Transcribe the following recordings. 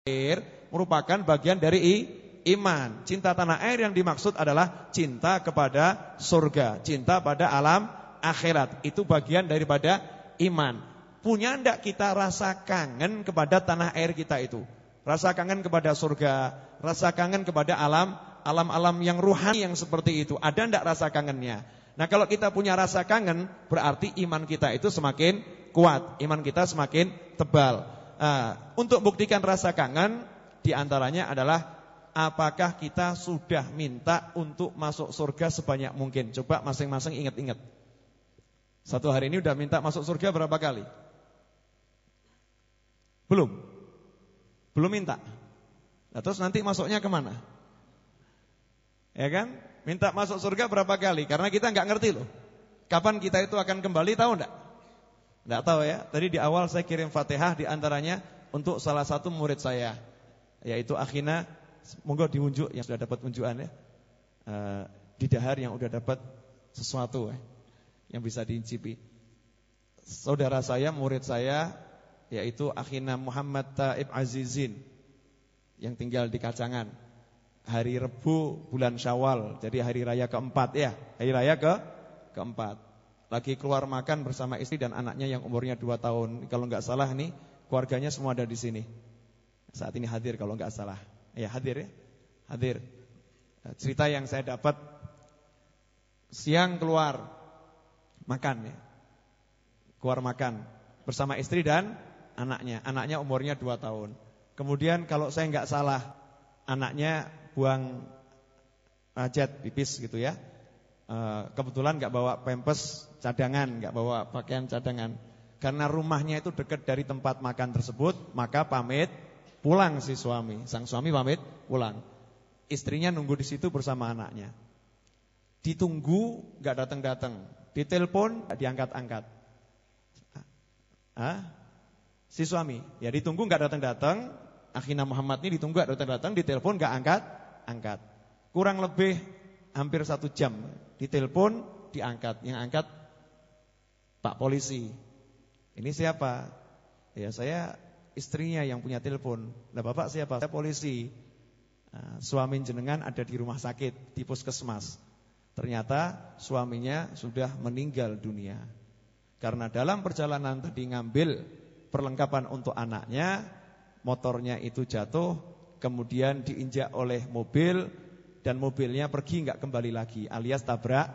air merupakan bagian dari iman. Cinta tanah air yang dimaksud adalah cinta kepada surga, cinta pada alam akhirat. Itu bagian daripada iman. Punya enggak kita rasa kangen kepada tanah air kita itu? Rasa kangen kepada surga, rasa kangen kepada alam yang ruhani yang seperti itu. Ada enggak rasa kangennya? Nah, kalau kita punya rasa kangen, berarti iman kita itu semakin kuat, iman kita semakin tebal. Untuk buktikan rasa kangen, diantaranya adalah apakah kita sudah minta untuk masuk surga sebanyak mungkin? Coba masing-masing ingat-ingat. Satu hari ini udah minta masuk surga berapa kali? Belum minta. Nah, terus nanti masuknya kemana? Ya kan? Minta masuk surga berapa kali? Karena kita nggak ngerti loh. Kapan kita itu akan kembali, tahu enggak? Enggak tahu ya. Tadi di awal saya kirim Fatihah diantaranya untuk salah satu murid saya, yaitu akhina. Monggo diunjuk yang sudah dapat unjukan ya. Di dahar yang sudah dapat sesuatu yang bisa diincipi. Saudara saya, murid saya, yaitu akhina Muhammad Taib Azizin, yang tinggal di Kacangan. Hari Rebu bulan Syawal, jadi hari raya keempat ya. Hari raya keempat. Lagi keluar makan bersama istri dan anaknya yang umurnya 2 tahun. Kalau enggak salah nih, keluarganya semua ada di sini. Saat ini hadir kalau enggak salah. Ya hadir ya. Hadir. Cerita yang saya dapat, siang keluar makan ya. Keluar makan bersama istri dan anaknya. Anaknya umurnya 2 tahun. Kemudian kalau saya enggak salah, anaknya buang hajat pipis gitu ya. Kebetulan enggak bawa pampers cadangan, enggak bawa pakaian cadangan. Karena rumahnya itu dekat dari tempat makan tersebut, maka pamit pulang si suami. Sang suami pamit pulang. Istrinya nunggu di situ bersama anaknya. Ditunggu enggak datang-datang. Ditelepon enggak diangkat-angkat. Si suami, ya ditunggu enggak datang-datang. Akhina Muhammad ini ditunggu enggak datang-datang, ditelepon enggak angkat. Kurang lebih hampir 1 jam. Ditelepon, diangkat. Yang angkat Pak polisi. Ini siapa? Ya saya istrinya yang punya telepon. Lah bapak siapa? Saya polisi. Suami jenengan ada di rumah sakit, di puskesmas. Ternyata suaminya sudah meninggal dunia. Karena dalam perjalanan tadi ngambil perlengkapan untuk anaknya, motornya itu jatuh, kemudian diinjak oleh mobil, dan mobilnya pergi enggak kembali lagi, alias tabrak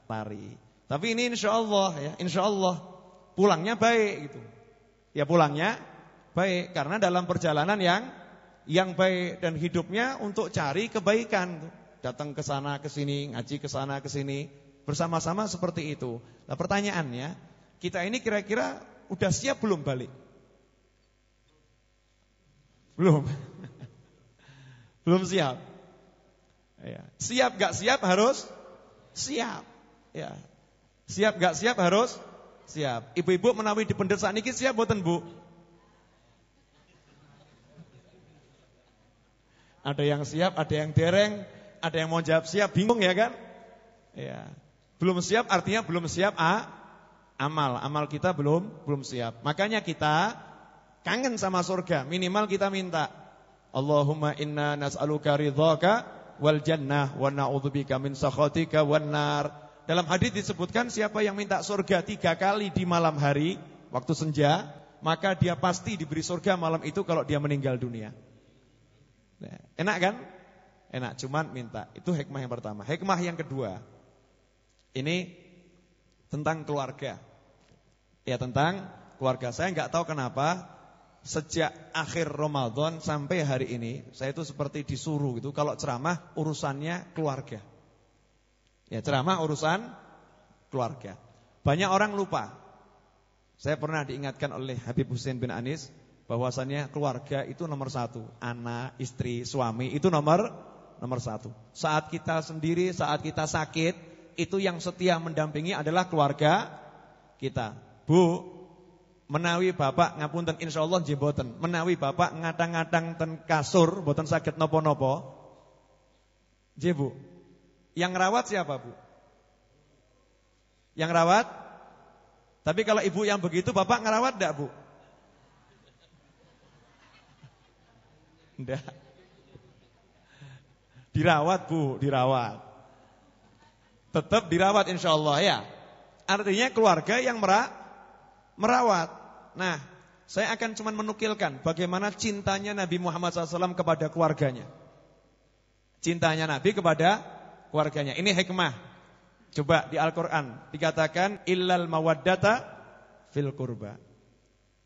lari. Tapi ini insyaallah ya, insyaallah pulangnya baik gitu. Ya pulangnya baik karena dalam perjalanan yang baik dan hidupnya untuk cari kebaikan. Datang ke sana ke sini, ngaji ke sana ke sini, bersama-sama seperti itu. Nah, pertanyaannya, kita ini kira-kira udah siap belum balik? Belum. Belum siap. Ya. Siap gak siap harus siap. Ya. Siap gak siap harus siap. Ibu-ibu menawi dipendet sakniki siap mboten, Bu? Ada yang siap, ada yang dereng, ada yang mau jawab siap, bingung ya kan? Ya. Belum siap artinya belum siap amal kita belum siap. Makanya kita kangen sama surga, minimal kita minta Allahumma inna nas'aluka ridhaka wal jannah wa na'udzubika min sakhatika wan nar. Dalam hadis disebutkan siapa yang minta surga 3 kali di malam hari waktu senja, maka dia pasti diberi surga malam itu kalau dia meninggal dunia. Nah, enak kan? Enak, cuman minta. Itu hikmah yang pertama. Hikmah yang kedua, ini tentang keluarga. Ya, tentang keluarga. Saya enggak tahu kenapa sejak akhir Ramadan sampai hari ini saya itu seperti disuruh gitu kalau ceramah urusannya keluarga. Ya, ceramah urusan keluarga. Banyak orang lupa. Saya pernah diingatkan oleh Habib Hussein bin Anis bahwasannya keluarga itu nomor 1. Anak, istri, suami itu nomor 1. Saat kita sendiri, saat kita sakit, itu yang setia mendampingi adalah keluarga kita. Bu, menawi bapak ngapunten insyaallah nggih mboten. Menawi bapak ngadang-ngadang ten kasur mboten saged napa-napa. Nggih, Bu. Yang rawat siapa, Bu? Yang rawat? Tapi kalau ibu yang begitu, bapak ngerawat enggak, Bu? Enggak. Dirawat Bu, dirawat. Tetap dirawat insyaallah ya. Artinya keluarga yang merawat. Nah, saya akan cuma menukilkan bagaimana cintanya Nabi Muhammad SAW kepada keluarganya. Cintanya Nabi kepada keluarganya. Ini hikmah. Coba di Al-Quran dikatakan illal mawaddata fil qurba.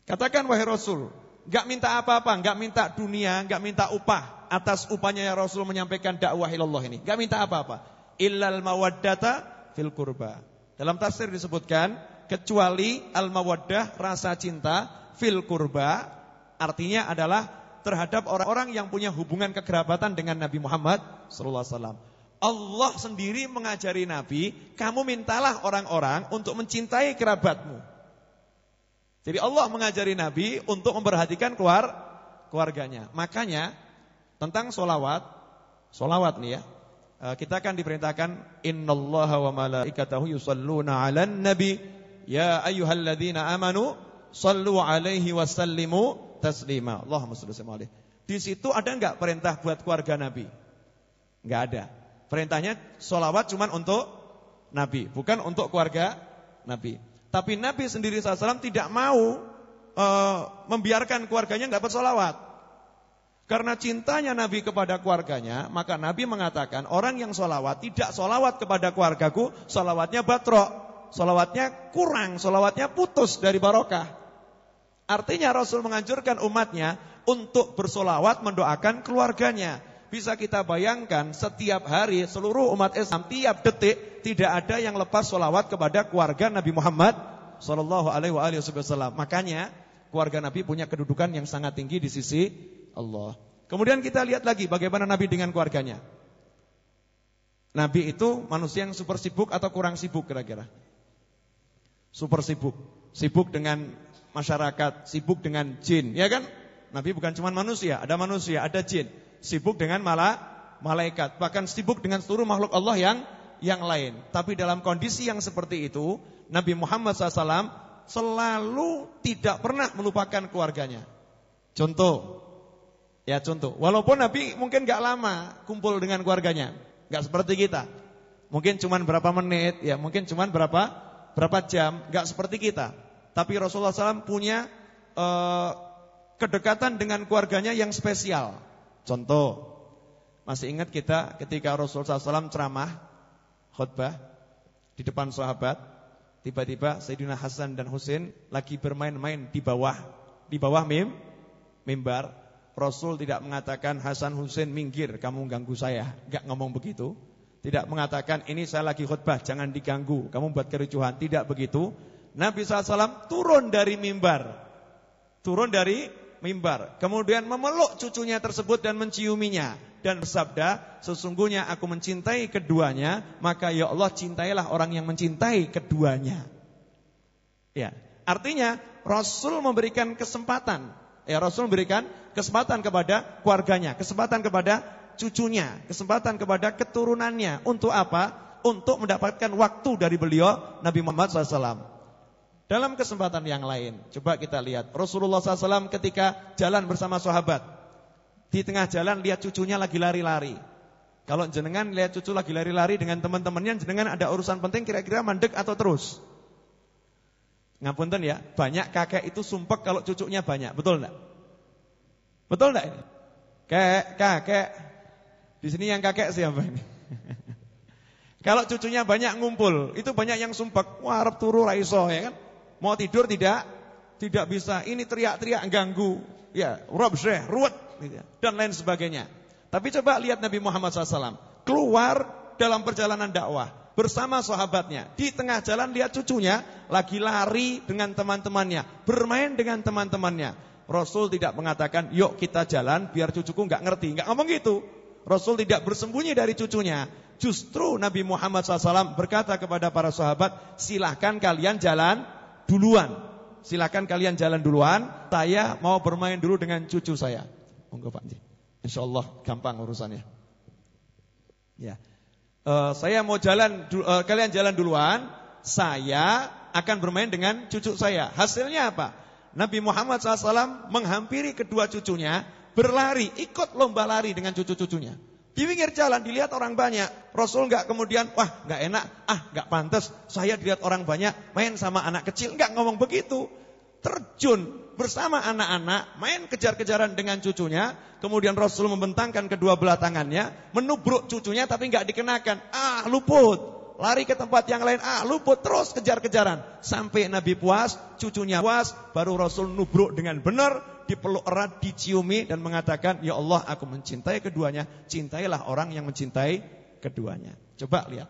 Katakan wahai Rasul, gak minta apa-apa, gak minta dunia, gak minta upah. Atas upahnya ya Rasul menyampaikan dakwah ilallah ini. Gak minta apa-apa. Illal mawaddata fil qurba. Dalam tafsir disebutkan kecuali al-mawaddah, rasa cinta, fil qurba, artinya adalah terhadap orang-orang yang punya hubungan kekerabatan dengan Nabi Muhammad sallallahu alaihi wasallam. Allah sendiri mengajari Nabi, kamu mintalah orang-orang untuk mencintai kerabatmu. Jadi Allah mengajari Nabi untuk memperhatikan keluarganya. Makanya tentang solawat nih ya, kita akan diperintahkan innallaha wa malaikatahu yusalluna 'alan nabi ya ayyuhalladzina amanu sallu 'alaihi wa sallimu taslima. Allahumma shalli alaihi. Di situ ada enggak perintah buat keluarga Nabi? Enggak ada. Perintahnya sholawat cuma untuk Nabi, bukan untuk keluarga Nabi. Tapi Nabi sendiri SAW tidak mau membiarkan keluarganya enggak bersholawat. Karena cintanya Nabi kepada keluarganya, maka Nabi mengatakan orang yang sholawat tidak sholawat kepada keluargaku, sholawatnya batrok, sholawatnya kurang, sholawatnya putus dari barokah. Artinya Rasul menganjurkan umatnya untuk bersolawat mendoakan keluarganya. Bisa kita bayangkan setiap hari seluruh umat Islam tiap detik tidak ada yang lepas solawat kepada keluarga Nabi Muhammad sallallahu alaihi wasallam. Makanya keluarga Nabi punya kedudukan yang sangat tinggi di sisi Allah. Kemudian kita lihat lagi bagaimana Nabi dengan keluarganya. Nabi itu manusia yang super sibuk atau kurang sibuk kira-kira? Super sibuk. Sibuk dengan masyarakat, sibuk dengan jin, ya kan? Nabi bukan cuma manusia, ada jin. Sibuk dengan malaikat, bahkan sibuk dengan seluruh makhluk Allah yang lain. Tapi dalam kondisi yang seperti itu, Nabi Muhammad SAW selalu tidak pernah melupakan keluarganya. Contoh, walaupun Nabi mungkin gak lama kumpul dengan keluarganya, gak seperti kita. Mungkin cuma berapa menit, ya mungkin cuma berapa jam, gak seperti kita. Tapi Rasulullah SAW punya kedekatan dengan keluarganya yang spesial. Contoh, masih ingat kita ketika Rasulullah SAW ceramah, khutbah di depan sahabat, tiba-tiba Sayyidina Hasan dan Husain lagi bermain-main di bawah mimbar. Rasul tidak mengatakan Hasan Husain minggir, kamu ganggu saya, enggak ngomong begitu. Tidak mengatakan ini saya lagi khutbah, jangan diganggu, kamu buat kericuhan, tidak begitu. Nabi SAW turun dari mimbar, kemudian memeluk cucunya tersebut dan menciuminya dan bersabda, sesungguhnya aku mencintai keduanya, maka ya Allah cintailah orang yang mencintai keduanya. Ya, artinya Rasul memberikan kesempatan, kepada keluarganya, kesempatan kepada cucunya, kesempatan kepada keturunannya. Untuk apa? Untuk mendapatkan waktu dari beliau Nabi Muhammad SAW. Dalam kesempatan yang lain, coba kita lihat Rasulullah SAW ketika jalan bersama sahabat. Di tengah jalan lihat cucunya lagi lari-lari. Kalau jenengan lihat cucu lagi lari-lari dengan teman-temannya, jenengan ada urusan penting kira-kira mandek atau terus? Ngapunten ya, banyak kakek itu sumpek kalau cucunya banyak, betul enggak? Betul enggak? Kakek. Di sini yang kakek siapa ini? Kalau cucunya banyak ngumpul, itu banyak yang sumpek. Wah, arep turu ra iso, ya kan? Mau tidur tidak bisa. Ini teriak-teriak ganggu. Ya, robseh, ruwet gitu ya, dan lain sebagainya. Tapi coba lihat Nabi Muhammad SAW keluar dalam perjalanan dakwah bersama sahabatnya. Di tengah jalan lihat cucunya lagi lari dengan teman-temannya, bermain dengan teman-temannya. Rasul tidak mengatakan, "Yuk kita jalan biar cucuku enggak ngerti." Enggak ngomong gitu. Rasul tidak bersembunyi dari cucunya. Justru Nabi Muhammad SAW berkata kepada para sahabat, "Silahkan kalian jalan duluan. Silakan kalian jalan duluan. Saya mau bermain dulu dengan cucu saya." Monggo Pak. Insyaallah gampang urusannya. Ya. Saya mau jalan, kalian jalan duluan. Saya akan bermain dengan cucu saya. Hasilnya apa? Nabi Muhammad SAW menghampiri kedua cucunya, berlari, ikut lomba lari dengan cucu-cucunya. Di pinggir jalan dilihat orang banyak. Rasul enggak kemudian, wah enggak enak, enggak pantas saya dilihat orang banyak main sama anak kecil. Enggak ngomong begitu. Terjun bersama anak-anak, main kejar-kejaran dengan cucunya. Kemudian Rasul membentangkan kedua belah tangannya, menubruk cucunya tapi enggak dikenakan. Luput. Lari ke tempat yang lain, luput, terus kejar-kejaran. Sampai Nabi puas, cucunya puas, baru Rasul nubruk dengan benar, dipeluk erat, diciumi dan mengatakan, ya Allah aku mencintai keduanya, cintailah orang yang mencintai keduanya. Coba lihat.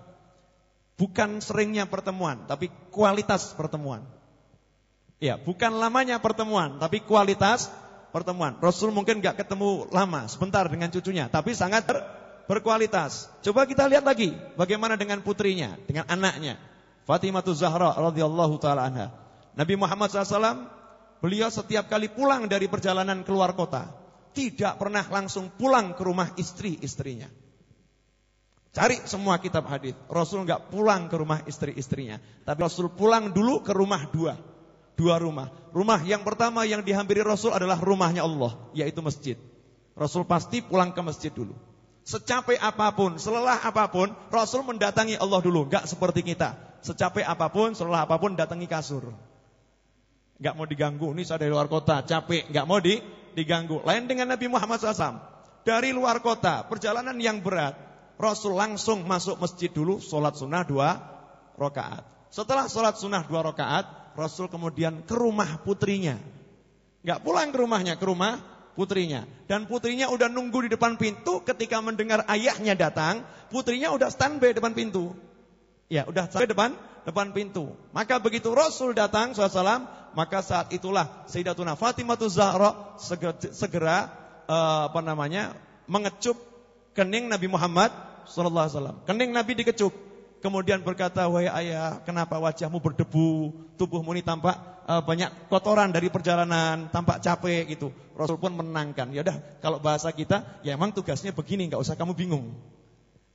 Bukan seringnya pertemuan, tapi kualitas pertemuan. Ya, bukan lamanya pertemuan, tapi kualitas pertemuan. Rasul mungkin gak ketemu lama, sebentar dengan cucunya, tapi sangat berkualitas. Coba kita lihat lagi bagaimana dengan putrinya, dengan anaknya, Fatimah Zahra radhiyallahu taala anha. Nabi Muhammad SAW, beliau setiap kali pulang dari perjalanan keluar kota, tidak pernah langsung pulang ke rumah istri-istrinya. Cari semua kitab hadis, Rasul enggak pulang ke rumah istri-istrinya, tapi Rasul pulang dulu ke rumah dua rumah. Rumah yang pertama yang dihampiri Rasul adalah rumahnya Allah, yaitu masjid. Rasul pasti pulang ke masjid dulu. Secapek apapun, selelah apapun, Rasul mendatangi Allah dulu. Enggak seperti kita, secapek apapun, selelah apapun datangi kasur. Enggak mau diganggu, ini saya dari luar kota, capek, enggak mau diganggu. Lain dengan Nabi Muhammad SAW. Dari luar kota, perjalanan yang berat, Rasul langsung masuk masjid dulu, sholat sunnah 2 rakaat. Setelah sholat sunnah 2 rakaat, Rasul kemudian ke rumah putrinya. Enggak pulang ke rumahnya, ke rumah putrinya. Dan putrinya udah nunggu di depan pintu. Ketika mendengar ayahnya datang, putrinya udah standby depan pintu. Ya, udah standby depan pintu. Maka begitu Rasul datang SAW, maka saat itulah Sayyidatuna Fatimah Zahra segera mengecup kening Nabi Muhammad SAW. Kening Nabi dikecup. Kemudian berkata, wahai ayah, kenapa wajahmu berdebu, tubuhmu ini tampak banyak kotoran dari perjalanan, tampak capek gitu. Rasul pun menenangkan. Ya udah, kalau bahasa kita, ya emang tugasnya begini, enggak usah kamu bingung.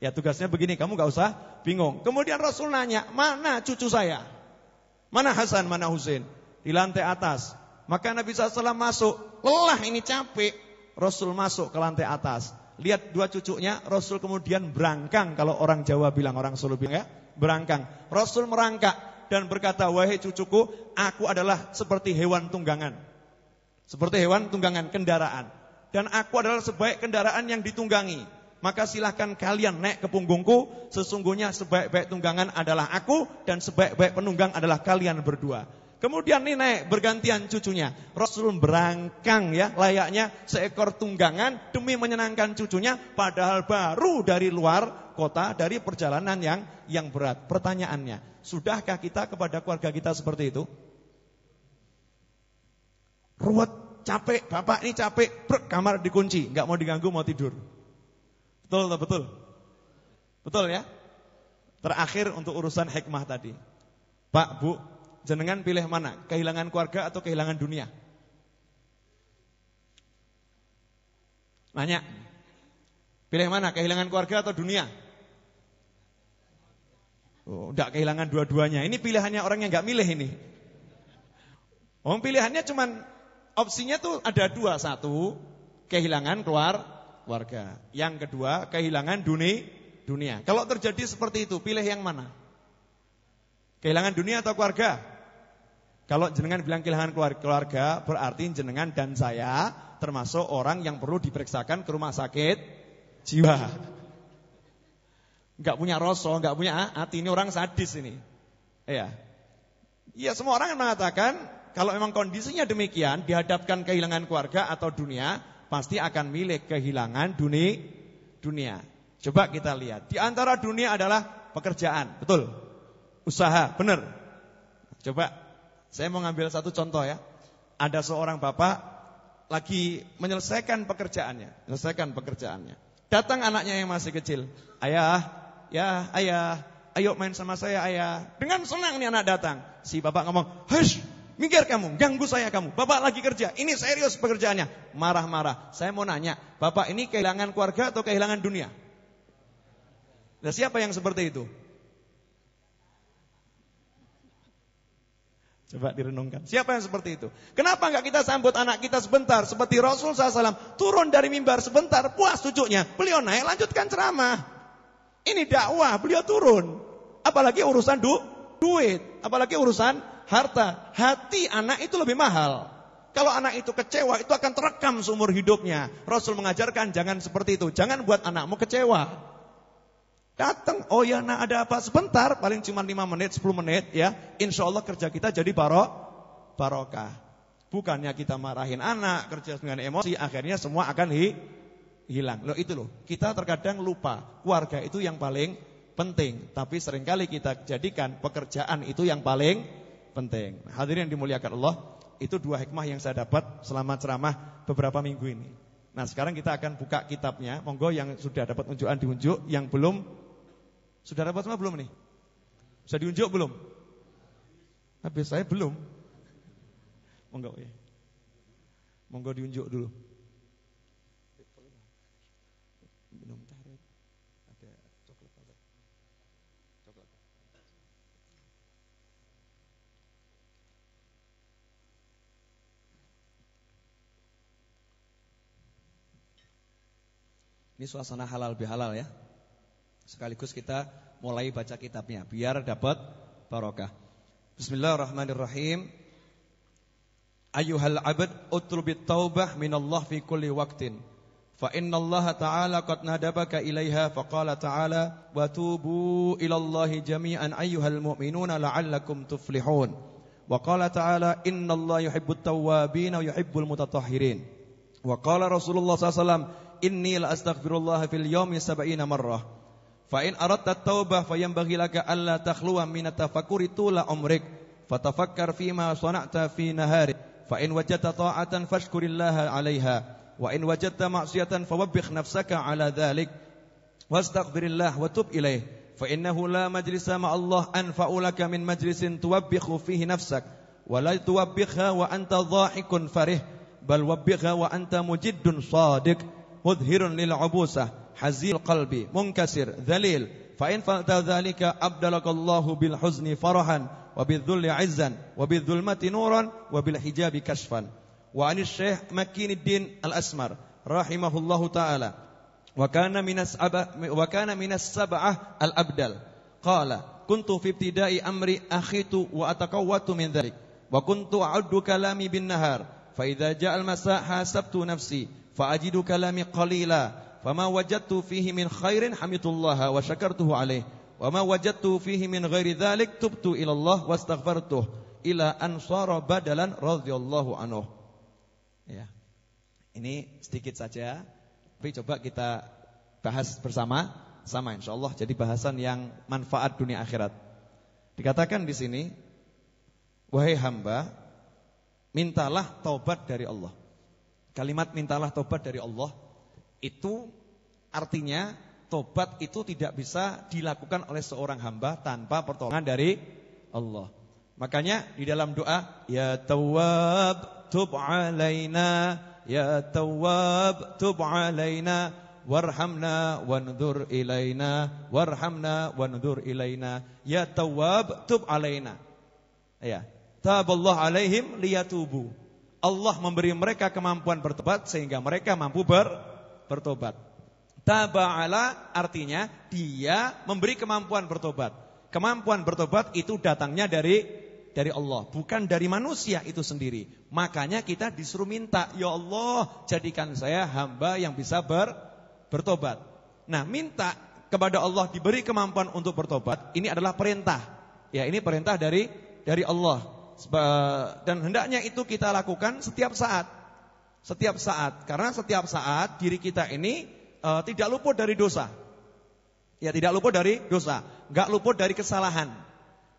Ya tugasnya begini, kamu enggak usah bingung. Kemudian Rasul nanya, mana cucu saya? Mana Hasan, mana Husain? Di lantai atas. Maka Nabi SAW masuk, lelah ini capek. Rasul masuk ke lantai atas. Lihat dua cucunya, Rasul kemudian berangkang. Kalau orang Jawa bilang, orang Solo bilang ya, berangkang. Rasul merangkak dan berkata, wahai cucuku, aku adalah seperti hewan tunggangan. Seperti hewan tunggangan, kendaraan. Dan aku adalah sebaik kendaraan yang ditunggangi. Maka silahkan kalian naik ke punggungku. Sesungguhnya sebaik-baik tunggangan adalah aku, dan sebaik-baik penunggang adalah kalian berdua. Kemudian ini naik bergantian cucunya. Rasul berangkang ya, layaknya seekor tunggangan demi menyenangkan cucunya, padahal baru dari luar kota, dari perjalanan yang berat. Pertanyaannya, sudahkah kita kepada keluarga kita seperti itu? Ruwet, capek, bapak ini capek, kamar dikunci, enggak mau diganggu, mau tidur. Betul atau betul? Betul ya? Terakhir untuk urusan hikmah tadi. Pak, Bu, jenengan pilih mana? Kehilangan keluarga atau kehilangan dunia? Nanya. Pilih mana? Kehilangan keluarga atau dunia? Oh, enggak, kehilangan dua-duanya. Ini pilihannya orang yang enggak milih ini. Pilihannya cuman opsinya tuh ada dua. Satu, kehilangan keluarga. Yang kedua, kehilangan dunia. Kalau terjadi seperti itu, pilih yang mana? Kehilangan dunia atau keluarga? Kalau jenengan bilang kehilangan keluarga, berarti jenengan dan saya termasuk orang yang perlu diperiksakan ke rumah sakit jiwa. Enggak punya rasa, enggak punya hati, ini orang sadis ini. Iya. Iya, semua orang mengatakan kalau memang kondisinya demikian, dihadapkan kehilangan keluarga atau dunia, pasti akan milih kehilangan dunia. Coba kita lihat. Di antara dunia adalah pekerjaan, betul? Usaha, benar. Coba saya mau ngambil satu contoh ya. Ada seorang bapak lagi menyelesaikan pekerjaannya. Datang anaknya yang masih kecil. Ayah, ayo main sama saya ayah. Dengan senang nih anak datang. Si bapak ngomong, hush, minggir kamu, ganggu saya kamu. Bapak lagi kerja, ini serius pekerjaannya. Marah-marah. Saya mau nanya, bapak ini kehilangan keluarga atau kehilangan dunia? Nah, siapa yang seperti itu? Coba direnungkan. Siapa yang seperti itu? Kenapa enggak kita sambut anak kita sebentar? Seperti Rasul SAW turun dari mimbar sebentar, puas cucunya. Beliau naik lanjutkan ceramah. Ini dakwah, beliau turun. Apalagi urusan duit. Apalagi urusan harta. Hati anak itu lebih mahal. Kalau anak itu kecewa, itu akan terekam seumur hidupnya. Rasul mengajarkan jangan seperti itu. Jangan buat anakmu kecewa. Datang, oh ya nak ada apa? Sebentar, paling cuma 5 menit, 10 menit ya. Insya Allah kerja kita jadi barokah. Bukannya kita marahin anak, kerja dengan emosi, akhirnya semua akan hilang. Loh itu loh, kita terkadang lupa. Keluarga itu yang paling penting. Tapi seringkali kita jadikan pekerjaan itu yang paling penting. Hadirin yang dimuliakan Allah, itu 2 hikmah yang saya dapat selama ceramah beberapa minggu ini. Nah sekarang kita akan buka kitabnya. Monggo yang sudah dapat unjukan diunjuk, yang belum. Sudah dapat semua belum nih? Sudah diunjuk belum? Habis saya belum. Monggo ya. Monggo diunjuk dulu. Minum tarik. Ada coklat apa? Coklat. Ini suasana halal bihalal ya. Sekaligus kita mulai baca kitabnya biar dapat barokah. Bismillahirrahmanirrahim. Ayyuhal 'abd utlubit taubah minallah fi kulli waqtin. Fa innallaha ta'ala qad nadabaka ilaiha faqala ta'ala wa tubu ilallahi jami'an ayyuhal mu'minuna la'allakum tuflihun. Wa qala ta'ala innallaha yuhibbut tawwabin wa yuhibbul mutatahhirin. Wa qala Rasulullah sallallahu alaihi wasallam inni la astaghfirullah fil yawmi 70 marrah. Fa in aradta at-taubah fayanbaghi laka alla takhluwa min at-tafakkuri tula umrik fatafakkar fima sana'ta fi nahari fa in wajadta ta'atan fashkurillaha 'alaiha wa in wajadta ma'siyatan fawabbikh nafsaka 'ala dhalik wastaghfirillah wa tub ilaih fa innahu la majlisa ma Allah anfa'u laka min majlisin tuwabbikhu fihi nafsak wa la tuwabbikha wa anta dhahikun farih bal wabbikha wa anta mujiddun shadiq mudhirun lil 'ubusah hazil qalbi munkasir dhalil fa in fa'alta dhalika abdalakallahu bil huzni farahan wa bidzulli 'izzan wa bidzulmati nuran wa bil hijabi kashfan. Wa anis Syekh Makinuddin Al-Asmar rahimahullahu taala wa kana minas sab'ah al-abdal qala kuntu fi ibtida'i amri akhitu wa ataqawwatu min dhalik wa kuntu a'uddu kalami bin nahar fa idza ja'a al-masa' hasabtu nafsi fa ajidu kalami qalila فما وجدت فيه من خير حمدت الله وشكرته عليه وما وجدت فيه من غير ذلك تبت إلى الله واستغفرته إلى أن صار بدلا رضي الله عنه. Ya. Ini sedikit saja, tapi coba kita bahas bersama-sama insyaallah jadi bahasan yang manfaat dunia akhirat. Dikatakan di sini, wahai hamba, mintalah taubat dari Allah. Kalimat mintalah taubat dari Allah itu artinya tobat itu tidak bisa dilakukan oleh seorang hamba tanpa pertolongan dari Allah. Makanya di dalam doa ya Tawwab tub alaina ya Tawwab tub alaina warhamna wanzur ilaina warhamna wanzur ilaina ya Tawwab tub alaina. Ya, taballahu alaihim liyatubu. Allah memberi mereka kemampuan bertobat sehingga mereka mampu bertobat. Taba'ala artinya dia memberi kemampuan bertobat. Kemampuan bertobat itu datangnya dari Allah, bukan dari manusia itu sendiri. Makanya kita disuruh minta, ya Allah, jadikan saya hamba yang bisa bertobat. Nah, minta kepada Allah diberi kemampuan untuk bertobat, ini adalah perintah. Ya, ini perintah dari Allah. Dan hendaknya itu kita lakukan setiap saat. Setiap saat, karena setiap saat diri kita ini tidak luput dari dosa. Ya, tidak luput dari dosa, enggak luput dari kesalahan.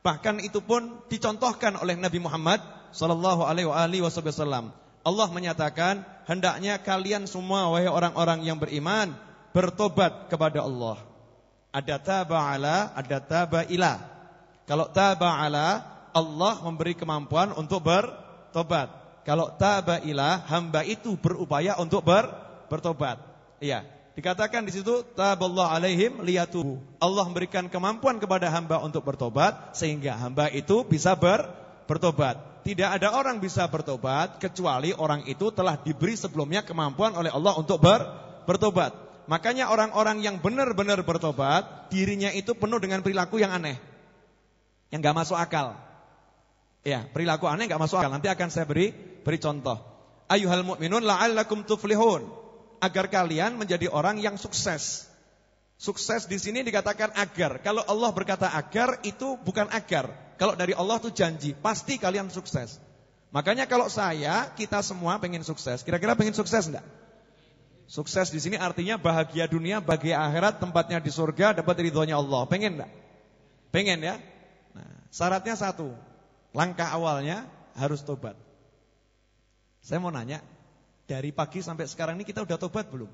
Bahkan itu pun dicontohkan oleh Nabi Muhammad sallallahu alaihi wasallam. Allah menyatakan, hendaknya kalian semua wahai orang-orang yang beriman bertobat kepada Allah. Ada taba'ala, ada taba'ila. Kalau taba'ala, Allah memberi kemampuan untuk bertobat. Kalau taba'ila, hamba itu berupaya untuk bertobat. Iya, dikatakan di situ taballahu alaihim liyatubu. Allah memberikan kemampuan kepada hamba untuk bertobat sehingga hamba itu bisa bertobat. Tidak ada orang bisa bertobat kecuali orang itu telah diberi sebelumnya kemampuan oleh Allah untuk bertobat. Makanya orang-orang yang benar-benar bertobat, dirinya itu penuh dengan perilaku yang aneh, yang gak masuk akal. Ya, perilaku aneh gak masuk akal. Nanti akan saya beri contoh. Ayyuhal mu'minun la'allakum tuflihun. Agar kalian menjadi orang yang sukses. Sukses di sini dikatakan agar. Kalau Allah berkata agar, itu bukan agar. Kalau dari Allah itu janji, pasti kalian sukses. Makanya kalau kita semua pengen sukses. Kira-kira pengen sukses enggak? Sukses di sini artinya bahagia dunia, bahagia akhirat, tempatnya di surga, dapat ridhonya Allah. Pengen enggak? Pengen ya? Nah, syaratnya satu. Langkah awalnya harus tobat. Saya mau nanya, dari pagi sampai sekarang ini kita udah tobat belum?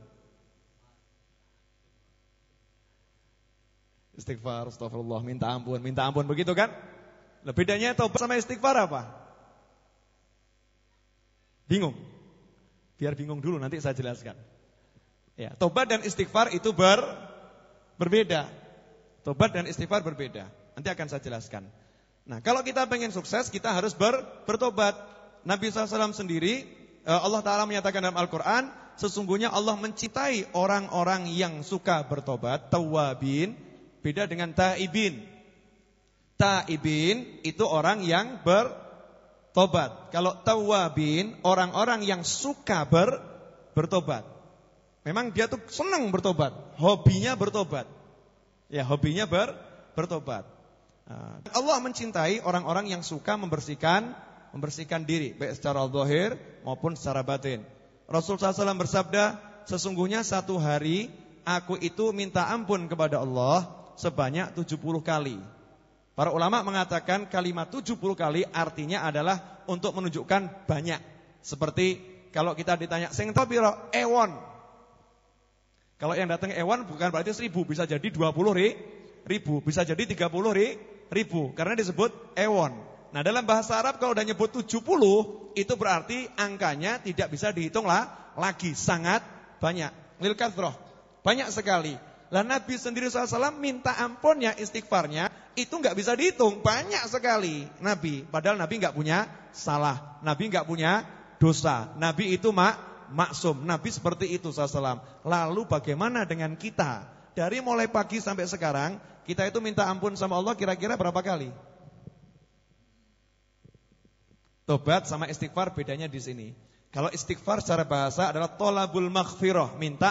Istighfar, astagfirullah, minta ampun begitu kan? Bedanya tobat sama istighfar apa? Bingung? Biar bingung dulu nanti saya jelaskan. Ya, tobat dan istighfar itu berbeda. Tobat dan istighfar berbeda. Nanti akan saya jelaskan. Nah, kalau kita pengen sukses, kita harus bertobat. Nabi SAW sendiri, Allah Ta'ala menyatakan dalam Al-Quran, sesungguhnya Allah mencintai orang-orang yang suka bertobat, tawabin. Beda dengan ta'ibin. Ta'ibin itu orang yang bertobat. Kalau tawabin, orang-orang yang suka bertobat. Memang dia tuh senang bertobat, hobinya bertobat. Ya, hobinya bertobat. Allah mencintai orang-orang yang suka membersihkan diri, baik secara zahir maupun secara batin. Rasul SAW bersabda, sesungguhnya satu hari aku itu minta ampun kepada Allah sebanyak 70 kali. Para ulama mengatakan kalimat 70 kali artinya adalah untuk menunjukkan banyak. Seperti kalau kita ditanya, sing to piro? Ewon. Kalau yang datang ewon bukan berarti 1000, bisa jadi 20.000, bisa jadi 30.000, karena disebut ewon. Nah, dalam bahasa Arab kalau udah nyebut 70, itu berarti angkanya tidak bisa dihitung lagi, sangat banyak. Lil kathroh, banyak sekali. Lah Nabi sendiri SAW minta ampunnya, istighfarnya itu nggak bisa dihitung, banyak sekali Nabi. Padahal Nabi nggak punya salah, Nabi nggak punya dosa, Nabi itu maksum, Nabi seperti itu SAW. Lalu bagaimana dengan kita? Dari mulai pagi sampai sekarang kita itu minta ampun sama Allah kira-kira berapa kali? Tobat sama istighfar bedanya di sini. Kalau istighfar secara bahasa adalah tolabul maghfirah, minta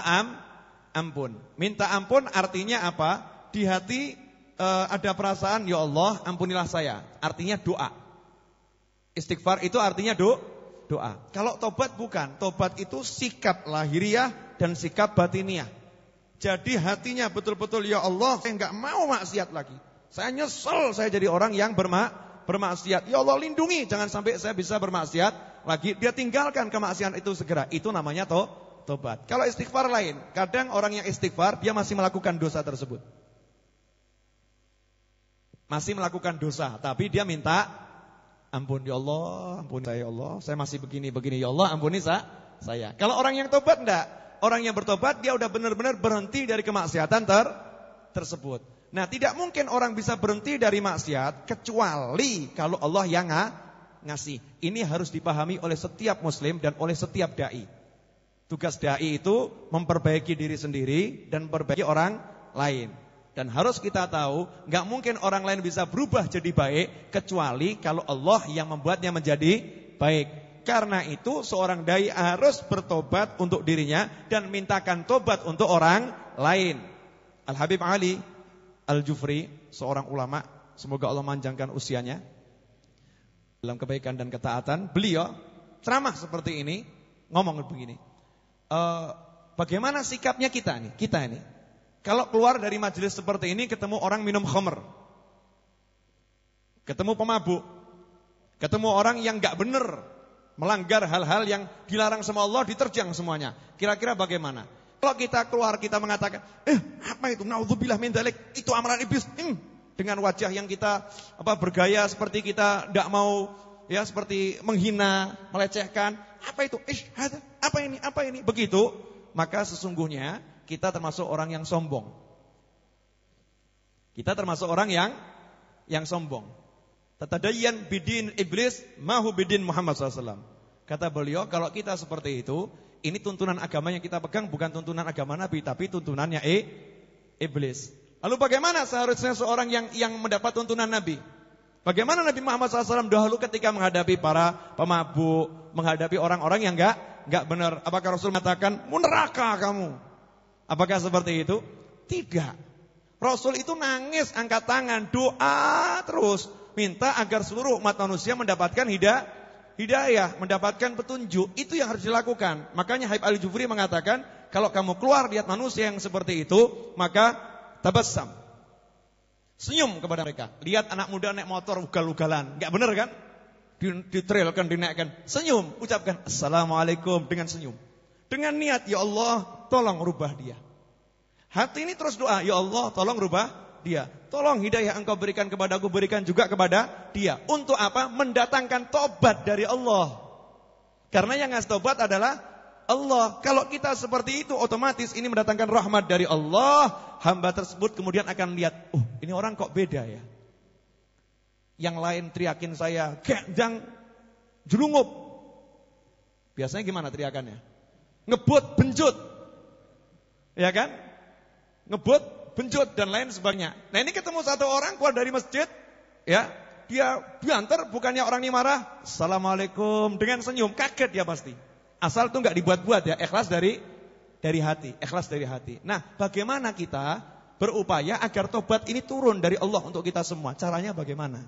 ampun. Minta ampun artinya apa? Di hati ada perasaan, ya Allah ampunilah saya. Artinya doa. Istighfar itu artinya doa. Kalau tobat bukan. Tobat itu sikap lahiriah dan sikap batiniah. Jadi hatinya betul-betul, ya Allah saya enggak mau maksiat lagi. Saya nyesel saya jadi orang yang bermaksiat. Ya Allah lindungi, jangan sampai saya bisa bermaksiat lagi. Dia tinggalkan kemaksiatan itu segera. Itu namanya tobat. Kalau istighfar lain. Kadang orang yang istighfar dia masih melakukan dosa tersebut. Masih melakukan dosa, tapi dia minta ampun, ya Allah, ampuni saya ya Allah. Saya masih begini, ya Allah, ampuni saya. Kalau orang yang tobat enggak. Orang yang bertobat dia udah benar-benar berhenti dari kemaksiatan tersebut. Nah, tidak mungkin orang bisa berhenti dari maksiat kecuali kalau Allah yang ngasih. Ini harus dipahami oleh setiap muslim dan oleh setiap dai. Tugas dai itu memperbaiki diri sendiri dan memperbaiki orang lain. Dan harus kita tahu, enggak mungkin orang lain bisa berubah jadi baik kecuali kalau Allah yang membuatnya menjadi baik. Karena itu seorang dai harus bertobat untuk dirinya dan mintakan tobat untuk orang lain. Al-Habib Ali Al-Jufri, seorang ulama, semoga Allah manjangkan usianya dalam kebaikan dan ketaatan. Beliau ceramah seperti ini, ngomong begini. Bagaimana sikapnya kita ini? Kalau keluar dari majelis seperti ini ketemu orang minum khamr, ketemu pemabuk, ketemu orang yang enggak benar, melanggar hal-hal yang dilarang sama Allah, diterjang semuanya. Kira-kira bagaimana? Kalau kita keluar kita mengatakan, apa itu? Naudzubillah min dzalik, itu amalan iblis. Dengan wajah yang kita bergaya seperti kita enggak mau ya, seperti menghina, melecehkan. Apa itu? Apa ini? Begitu, maka sesungguhnya kita termasuk orang yang sombong. Kita termasuk orang yang sombong. Tatadayyan bidin iblis mahu bidin Muhammad SAW. Kata beliau, kalau kita seperti itu, ini tuntunan agama yang kita pegang bukan tuntunan agama Nabi, tapi tuntunannya iblis. Lalu bagaimana seharusnya seorang yang mendapat tuntunan Nabi? Bagaimana Nabi Muhammad SAW dahulu ketika menghadapi para pemabuk, menghadapi orang-orang yang enggak benar? Apakah Rasul mengatakan, "Neraka kamu"? Apakah seperti itu? Tidak. Rasul itu nangis, angkat tangan, doa terus, minta agar seluruh umat manusia mendapatkan hidayah, mendapatkan petunjuk. Itu yang harus dilakukan. Makanya Habib Al-Jufri mengatakan, kalau kamu keluar lihat manusia yang seperti itu, maka tabassam, senyum kepada mereka. Lihat anak muda naik motor ugal-ugalan, enggak benar kan? Ditrailkan, dinaikkan, senyum, ucapkan assalamualaikum dengan senyum. Dengan niat, ya Allah, tolong rubah dia. Hati ini terus doa, ya Allah, tolong rubah dia. Tolong hidayah engkau berikan kepadaku, berikan juga kepada dia. Untuk apa? Mendatangkan tobat dari Allah. Karena yang ngasih tobat adalah Allah. Kalau kita seperti itu, otomatis ini mendatangkan rahmat dari Allah. Hamba tersebut kemudian akan lihat, ini orang kok beda ya. Yang lain teriakin saya, gendang, jelungup. Biasanya gimana teriakannya? Ngebut, benjut. Ya kan? Ngebut, benjut, dan lain sebagainya. Nah ini ketemu satu orang keluar dari masjid, ya, dia diantar, bukannya orang ini marah, assalamualaikum, dengan senyum, kaget dia pasti. Asal itu nggak dibuat-buat ya, ikhlas dari hati, ikhlas dari hati. Nah, bagaimana kita berupaya agar tobat ini turun dari Allah untuk kita semua? Caranya bagaimana?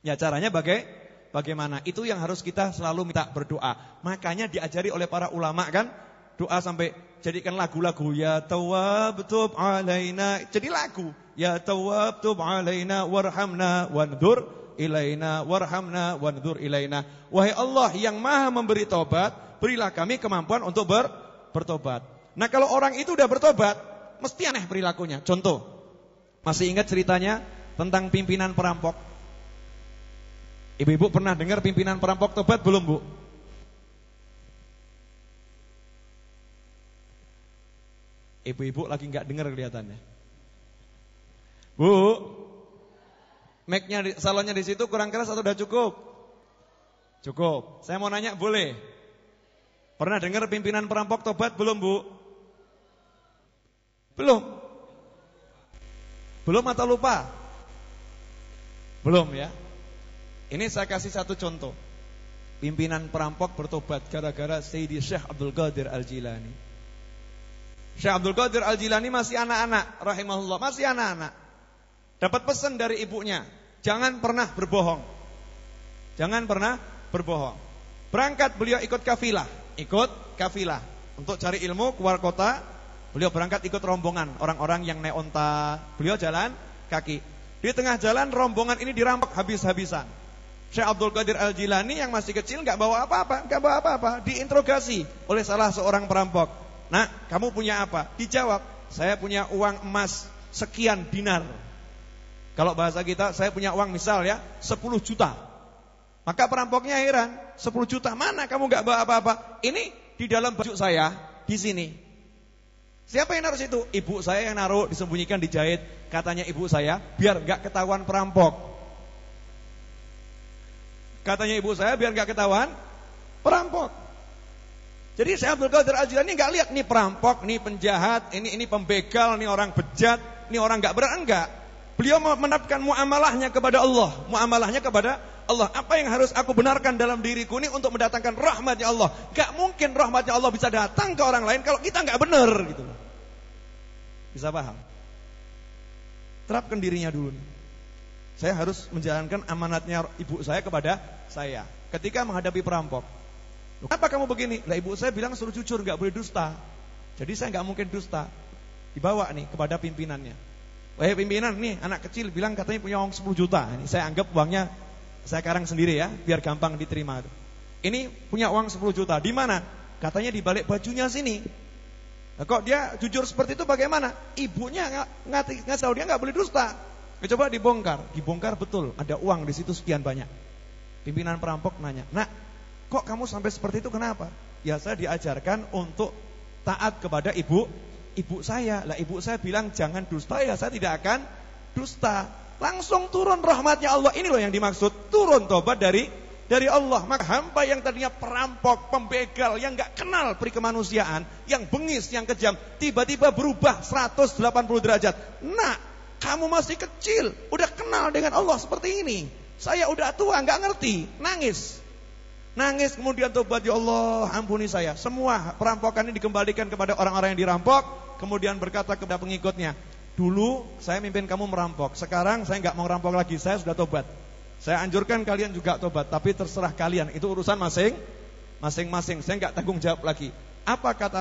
Ya caranya bagaimana? Itu yang harus kita selalu minta berdoa. Makanya diajari oleh para ulama kan, doa sampai jadikan lagu-lagu, ya Tawwab tub alaina, jadi lagu, ya Tawwab tub alaina warhamna wanzur ilaina warhamna wanzur ilaina. Wahai Allah yang Maha memberi tobat, berilah kami kemampuan untuk bertobat. Nah kalau orang itu udah bertobat, mesti aneh perilakunya. Contoh, masih ingat ceritanya tentang pimpinan perampok? Ibu-ibu pernah dengar pimpinan perampok tobat belum, Bu? Ibu-ibu lagi nggak dengar kelihatannya. Bu, mic-nya salonnya di situ kurang keras atau udah cukup? Cukup. Saya mau nanya, boleh? Pernah dengar pimpinan perampok tobat belum, Bu? Belum? Belum atau lupa? Belum ya. Ini saya kasih satu contoh. Pimpinan perampok bertobat gara-gara Sayyidi Syekh Abdul Qadir Al-Jilani. Syekh Abdul Qadir Al-Jilani masih anak-anak, rahimahullah, masih anak-anak. Dapat pesan dari ibunya, jangan pernah berbohong. Jangan pernah berbohong. Berangkat beliau ikut kafilah untuk cari ilmu keluar kota. Beliau berangkat ikut rombongan orang-orang yang naik onta. Beliau jalan kaki. Di tengah jalan rombongan ini dirampok habis-habisan. Syekh Abdul Qadir Al-Jilani yang masih kecil enggak bawa apa-apa, diinterogasi oleh salah seorang perampok. Nah, kamu punya apa? Dijawab, saya punya uang emas sekian dinar. Kalau bahasa kita, saya punya uang misal ya 10 juta. Maka perampoknya heran, 10 juta mana kamu enggak bawa apa-apa? Ini di dalam baju saya, di sini. Siapa yang naruh situ? Ibu saya yang naruh, disembunyikan, dijahit. Katanya ibu saya, biar enggak ketahuan perampok. Katanya ibu saya, biar enggak ketahuan perampok. Jadi Syekh Abdul Qadir Al-Jilani enggak lihat nih perampok, nih penjahat, ini pembegal, nih orang bejat, nih orang enggak benar, enggak. Beliau menetapkan muamalahnya kepada Allah, muamalahnya kepada Allah. Apa yang harus aku benarkan dalam diriku ini untuk mendatangkan rahmatnya Allah? Enggak mungkin rahmatnya Allah bisa datang ke orang lain kalau kita enggak benar gitu loh. Bisa paham? Terapkan dirinya dulu nih. Saya harus menjalankan amanatnya ibu saya kepada saya ketika menghadapi perampok. Kenapa kamu begini? Lah ibu saya bilang suruh jujur, enggak boleh dusta. Jadi saya enggak mungkin dusta. Dibawa nih kepada pimpinannya. Wahai pimpinan, nih anak kecil bilang katanya punya uang 10 juta. Ini saya anggap uangnya saya karang sendiri ya, biar gampang diterima. Ini punya uang 10 juta. Di mana? Katanya di balik bajunya sini. Nah, kok dia jujur seperti itu bagaimana? Ibunya ngasih tahu dia enggak boleh dusta. Coba dibongkar betul, ada uang di situ sekian banyak. Pimpinan perampok nanya, "Nak, kok kamu sampai seperti itu kenapa?" Ya saya diajarkan untuk taat kepada ibu saya. Lah ibu saya bilang jangan dusta, ya saya tidak akan dusta. langsung turun rahmatnya Allah. Ini loh yang dimaksud turun tobat dari Allah. Maka hamba yang tadinya perampok, pembegal, yang gak kenal peri kemanusiaan, yang bengis, yang kejam, tiba-tiba berubah 180 derajat. Nak, kamu masih kecil, udah kenal dengan Allah seperti ini. Saya udah tua, gak ngerti. Nangis kemudian tobat, ya Allah ampuni saya. Semua perampokan ini dikembalikan kepada orang-orang yang dirampok. Kemudian berkata kepada pengikutnya, dulu saya mimpin kamu merampok, sekarang saya gak mau merampok lagi, saya sudah tobat. Saya anjurkan kalian juga tobat, tapi terserah kalian, itu urusan masing-masing. Saya enggak tanggung jawab lagi. Apa kata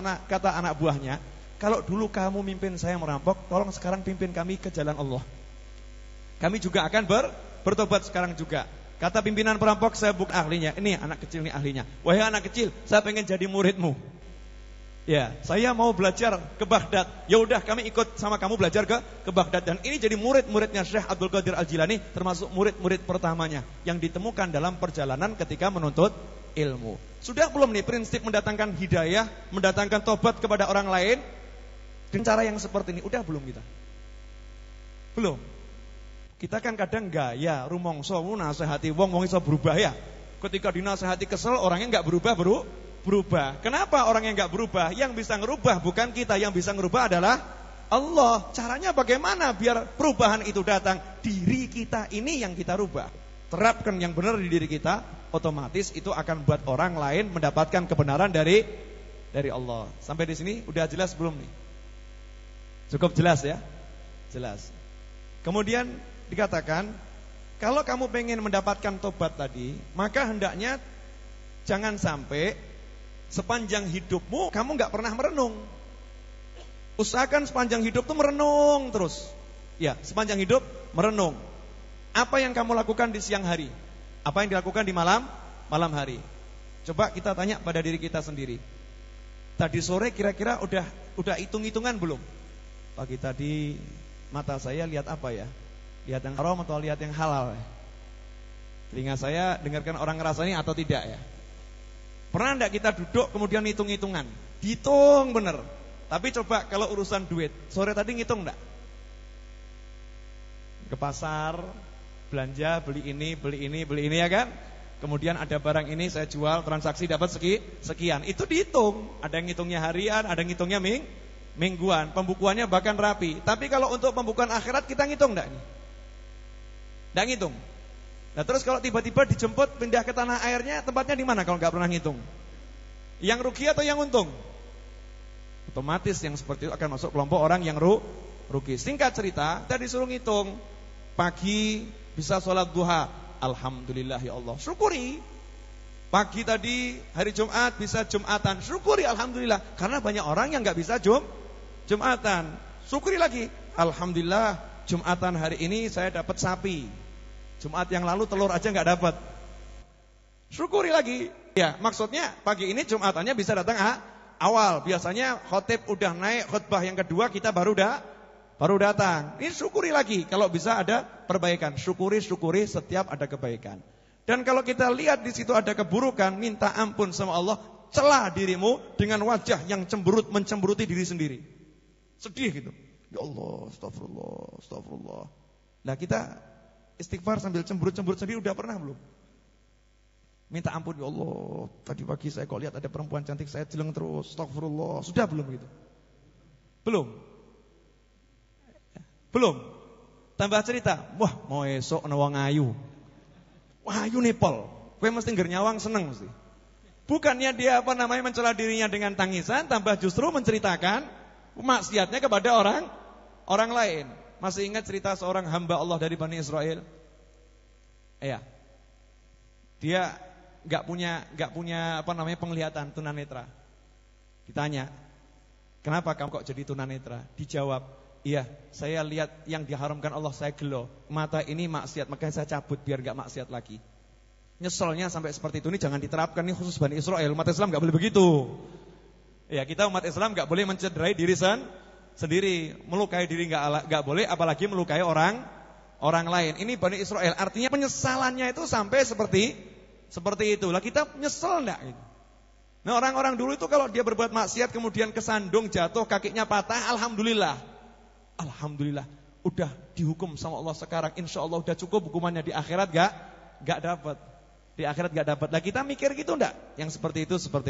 anak buahnya? Kalau dulu kamu mimpin saya merampok, tolong sekarang pimpin kami ke jalan Allah. Kami juga akan bertobat sekarang juga. Kata pimpinan perampok, saya bukan ahlinya. Ini anak kecil, ini ahlinya. Wahai anak kecil, saya pengen jadi muridmu. Ya, saya mau belajar ke Baghdad. Ya udah, kami ikut sama kamu belajar ke Baghdad. Dan ini jadi murid-muridnya Syekh Abdul Qadir Al-Jilani, termasuk murid-murid pertamanya yang ditemukan dalam perjalanan ketika menuntut ilmu. Sudah belum nih prinsip mendatangkan hidayah, mendatangkan tobat kepada orang lain dengan cara yang seperti ini? Udah belum kita? Belum. Kita kan kadang gaya rumongso nasihati wong iso berubah ya. Ketika dinasihati kesel, orangnya enggak berubah. Kenapa orang yang enggak berubah? Yang bisa ngerubah bukan kita, yang bisa ngerubah adalah Allah. Caranya bagaimana biar perubahan itu datang? Diri kita ini yang kita rubah. Terapkan yang benar di diri kita, otomatis itu akan buat orang lain mendapatkan kebenaran dari Allah. Sampai di sini udah jelas belum nih? Cukup jelas ya? Jelas. Kemudian dikatakan, kalau kamu pengen mendapatkan tobat tadi, maka hendaknya jangan sampai sepanjang hidupmu kamu gak pernah merenung. Usahakan sepanjang hidup tuh merenung terus. Ya, sepanjang hidup merenung. Apa yang kamu lakukan di siang hari? Apa yang dilakukan di malam hari? Coba kita tanya pada diri kita sendiri. Tadi sore kira-kira udah hitung-hitungan belum? Pagi tadi mata saya lihat apa ya? Lihat yang haram atau lihat yang halal? Telinga saya dengarkan orang ngerasani atau tidak ya? Pernah enggak kita duduk kemudian hitung-hitungan? Hitung bener. Tapi coba kalau urusan duit, sore tadi ngitung enggak? Ke pasar, belanja, beli ini ya kan? Kemudian ada barang ini saya jual, transaksi dapat sekian. Itu dihitung. Ada yang ngitungnya harian, ada yang ngitungnya mingguan. Pembukuannya bahkan rapi. Tapi kalau untuk pembukuan akhirat kita ngitung enggak? Enggak ngitung. Nah terus kalau tiba-tiba dijemput pindah ke tanah airnya, tempatnya di mana kalau nggak pernah ngitung? Yang rugi atau yang untung? Otomatis yang seperti itu akan masuk kelompok orang yang rugi. Singkat cerita, kita disuruh ngitung. Pagi bisa sholat duha, alhamdulillah ya Allah, syukuri. Pagi tadi hari Jumat bisa Jumatan, syukuri alhamdulillah. Karena banyak orang yang nggak bisa Jumatan, syukuri lagi, alhamdulillah Jumatan hari ini saya dapat sapi. Jumat yang lalu telur aja nggak dapat. Syukuri lagi. Ya, maksudnya pagi ini Jumatannya bisa datang awal. Biasanya khotib udah naik khutbah yang kedua, kita baru datang. Ini syukuri lagi kalau bisa ada perbaikan. Syukuri setiap ada kebaikan. Dan kalau kita lihat di situ ada keburukan, minta ampun sama Allah, celah dirimu dengan wajah yang mencemberuti diri sendiri. Sedih gitu. Ya Allah, astagfirullah. Nah, kita istighfar sambil cemberut sendiri udah pernah belum? Minta ampun, ya Allah, tadi pagi saya kok lihat ada perempuan cantik, saya jeleng terus, astagfirullah. Sudah belum gitu? Belum. Tambah cerita, wah mau esok ana wong ayu. Wah, ayu nipol. Kowe mesti ngger nyawang seneng mesti. Bukannya dia mencela dirinya dengan tangisan, tambah justru menceritakan maksiatnya kepada orang lain. Masih ingat cerita seorang hamba Allah dari Bani Israel? Iya. Dia enggak punya penglihatan, tunanetra. Ditanya, "Kenapa kamu kok jadi tunanetra?" Dijawab, "Iya, saya lihat yang diharamkan Allah saya gelo. Mata ini maksiat, makanya saya cabut biar enggak maksiat lagi." Nyeselnya sampai seperti itu. Ini jangan diterapkan, ini khusus Bani Israel. Umat Islam enggak boleh begitu. Ya, kita umat Islam enggak boleh mencederai diri sendiri, melukai diri enggak boleh, apalagi melukai orang lain. Ini Bani Israel, artinya penyesalannya itu sampai seperti itu. Lah kita nyesel enggak gitu. Nah, orang-orang dulu itu kalau dia berbuat maksiat kemudian kesandung, jatuh, kakinya patah, alhamdulillah. udah dihukum sama Allah sekarang, insya Allah udah cukup hukumannya, di akhirat gak dapat. Di akhirat gak dapat. Lah kita mikir gitu enggak? Yang seperti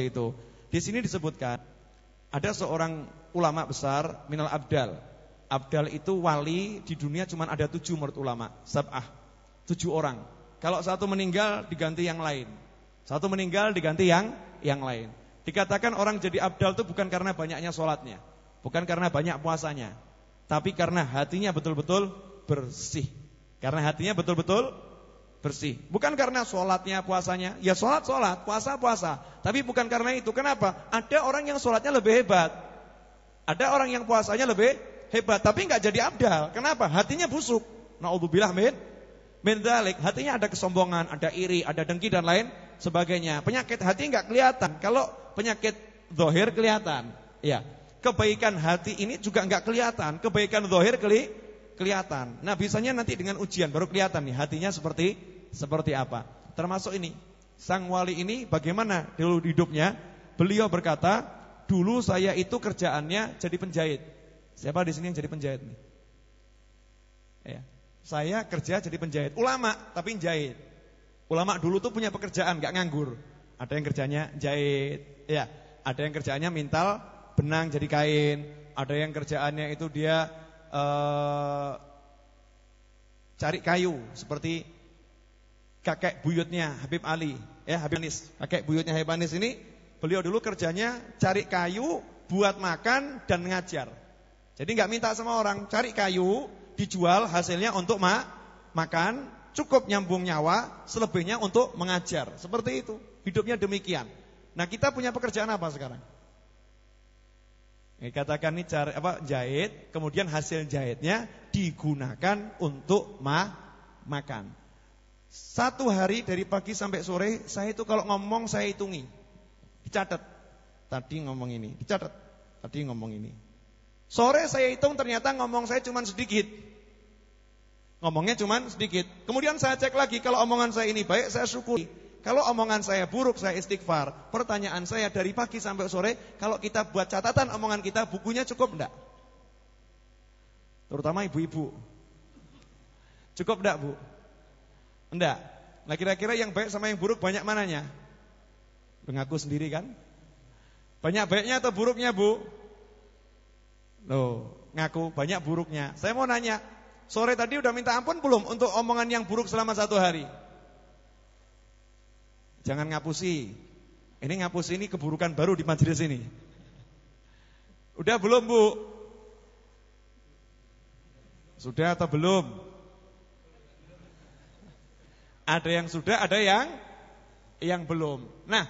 itu. Di sini disebutkan ada seorang ulama besar minal abdal. Abdal itu wali di dunia cuma ada 7 menurut ulama. Sab'ah, 7 orang. Kalau satu meninggal diganti yang lain. Satu meninggal diganti yang lain. Dikatakan orang jadi abdal itu bukan karena banyaknya sholatnya, bukan karena banyak puasanya, tapi karena hatinya betul-betul bersih. Karena hatinya betul-betul bersih. Bukan karena sholatnya, puasanya. Ya sholat, puasa. Tapi bukan karena itu. Kenapa? Ada orang yang sholatnya lebih hebat, ada orang yang puasanya lebih hebat, tapi gak jadi abdal. Kenapa? Hatinya busuk. Na'udzubillah min dzalik. Hatinya ada kesombongan, ada iri, ada dengki dan lain sebagainya. Penyakit hati gak kelihatan. Kalau penyakit zahir kelihatan. Ya. Kebaikan hati ini juga gak kelihatan. Kebaikan zahir kelihatan. Nah, biasanya nanti dengan ujian baru kelihatan nih hatinya seperti apa. Termasuk ini, sang wali ini bagaimana dulu hidupnya? Beliau berkata, dulu saya itu kerjaannya jadi penjahit. Siapa di sini yang jadi penjahit nih? Ya. Saya kerja jadi penjahit. Ulama tapi jahit. Ulama dulu tuh punya pekerjaan, gak nganggur. Ada yang kerjanya jahit, ya. Ada yang kerjaannya mintal benang jadi kain. Ada yang kerjaannya itu dia cari kayu seperti kakek buyutnya Habib Ali, ya, Habib Anis. Kakek buyutnya Habib Anis ini, beliau dulu kerjanya cari kayu buat makan dan ngajar. Jadi nggak minta sama orang, cari kayu, dijual hasilnya untuk makan, cukup nyambung nyawa, selebihnya untuk mengajar. Seperti itu, hidupnya demikian. Nah, kita punya pekerjaan apa sekarang? Katakan ini jahit, kemudian hasil jahitnya digunakan untuk makan. Satu hari dari pagi sampai sore, saya itu kalau ngomong saya hitungi, dicatat. Tadi ngomong ini, dicatat. Tadi ngomong ini. Sore saya hitung ternyata ngomong saya cuma sedikit. Ngomongnya cuma sedikit. Kemudian saya cek lagi, kalau omongan saya ini baik, saya syukuri. Kalau omongan saya buruk, saya istighfar. Pertanyaan saya dari pagi sampai sore, kalau kita buat catatan omongan kita, bukunya cukup enggak? Terutama ibu-ibu. Cukup enggak, Bu? Enggak. Nah, kira-kira yang baik sama yang buruk banyak mananya? Mengaku sendiri kan? Banyak baiknya atau buruknya, Bu? Loh, ngaku banyak buruknya. Saya mau nanya, sore tadi udah minta ampun belum untuk omongan yang buruk selama 1 hari? Jangan ngapusi. Ini ngapusi ini keburukan baru di majelis ini. Udah belum, Bu? Sudah atau belum? Ada yang sudah, ada yang belum. Nah,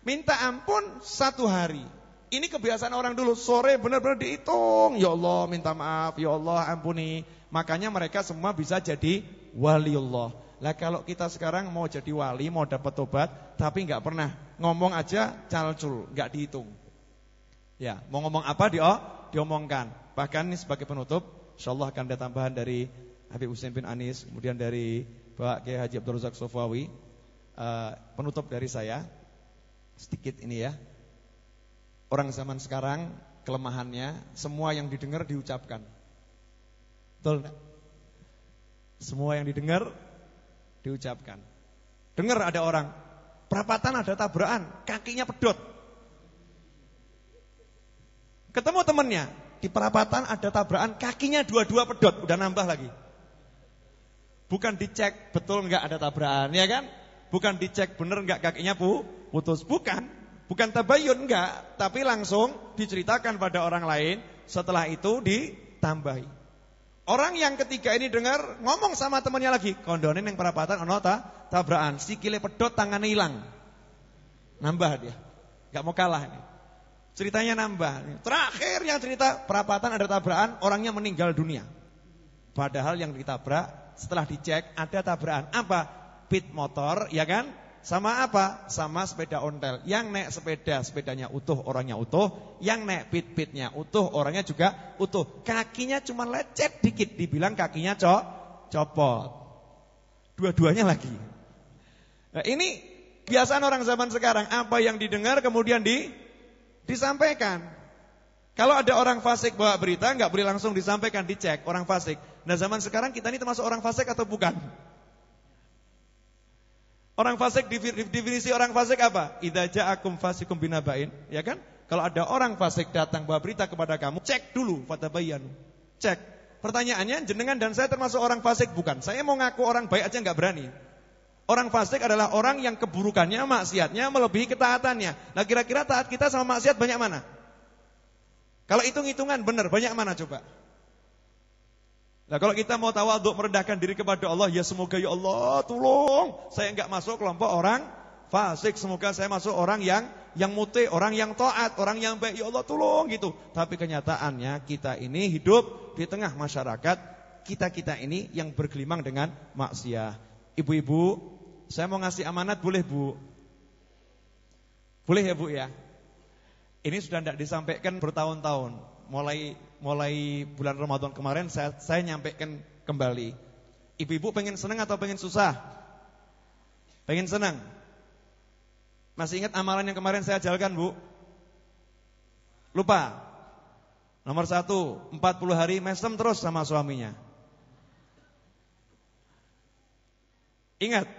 minta ampun 1 hari. Ini kebiasaan orang dulu, sore benar-benar dihitung. Ya Allah, minta maaf, ya Allah ampuni. Makanya mereka semua bisa jadi waliullah. Lah kalau kita sekarang mau jadi wali, mau dapat tobat, tapi enggak pernah ngomong aja calcul, enggak dihitung. Ya, mau ngomong apa diomongkan. Bahkan ini sebagai penutup, insyaallah akan ada tambahan dari Habib Husain bin Anis, kemudian dari Pak Kiai Haji Abdul Razak Sofawi. Penutup dari saya sedikit ini ya. Orang zaman sekarang kelemahannya semua yang didengar diucapkan. Betul enggak? Semua yang didengar diucapkan. Dengar ada orang perapatan ada tabrakan, kakinya pedot. Ketemu temannya, di perapatan ada tabrakan, kakinya dua-dua pedot, udah nambah lagi. Bukan dicek betul enggak ada tabrakan, ya kan? Bukan dicek bener enggak kakinya putus, bukan tabayun enggak, tapi langsung diceritakan pada orang lain, setelah itu ditambahi. Orang yang ketiga ini dengar, ngomong sama temannya lagi, kondone yang perapatan ono tabrakan, sikile pedot, tangannya hilang. Nambah dia. Enggak mau kalah ini. Ceritanya nambah. Terakhir yang cerita perapatan ada tabrakan, orangnya meninggal dunia. Padahal yang ditabrak setelah dicek ada tabrakan. Apa? Pit motor, ya kan? Sama apa? Sama sepeda ontel. Yang naik sepedanya utuh, orangnya utuh. Yang naik pit-pitnya utuh, orangnya juga utuh. Kakinya cuma lecet dikit, dibilang kakinya copot. Dua-duanya lagi. Nah, ini kebiasaan orang zaman sekarang. Apa yang didengar kemudian disampaikan. Kalau ada orang fasik bawa berita, nggak boleh langsung disampaikan, dicek orang fasik. Nah zaman sekarang kita ini termasuk orang fasik atau bukan? Orang fasik, definisi orang fasik apa? Idza ja'akum fasikum binaba'in, ya kan? Kalau ada orang fasik datang bawa berita kepada kamu, cek dulu, fatabayyanu. Cek. Pertanyaannya, jenengan dan saya termasuk orang fasik bukan? Saya mau ngaku orang baik aja nggak berani. Orang fasik adalah orang yang keburukannya, maksiatnya melebihi ketaatannya. Nah kira-kira taat kita sama maksiat banyak mana? Kalau hitung-hitungan benar, banyak mana coba? Nah kalau kita mau tawadhu merendahkan diri kepada Allah, ya semoga ya Allah tolong saya enggak masuk kelompok orang fasik, semoga saya masuk orang yang muti, orang yang taat, orang yang baik, ya Allah tolong gitu. Tapi kenyataannya kita ini hidup di tengah masyarakat, kita ini yang bergelimang dengan maksiat. Ibu-ibu, saya mau ngasih amanat, boleh Bu? Boleh ya Bu ya? Ini sudah tidak disampaikan bertahun-tahun. Mulai bulan Ramadan kemarin saya nyampaikan kembali. Ibu-ibu pengen senang atau pengen susah? Pengen senang. Masih ingat amalan yang kemarin saya ajarkan, Bu? Lupa? Nomor 1, 40 hari mesem terus sama suaminya. Ingat?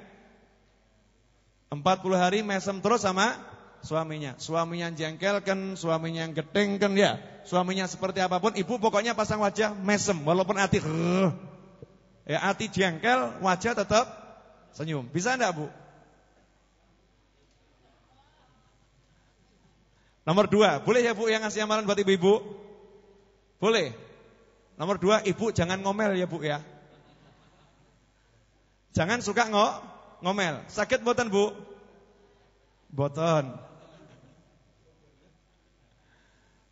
40 hari mesem terus sama suaminya. Suaminya jengkelkan, suaminya gedengkan ya. Suaminya seperti apapun, ibu pokoknya pasang wajah mesem walaupun hati ya, hati jengkel, wajah tetap senyum. Bisa enggak, Bu? Nomor 2, boleh ya Bu yang ngasih amalan buat ibu-ibu? Boleh. Nomor 2, ibu jangan ngomel ya Bu ya. Jangan suka ngomel. Sakit mboten Bu? Mboten.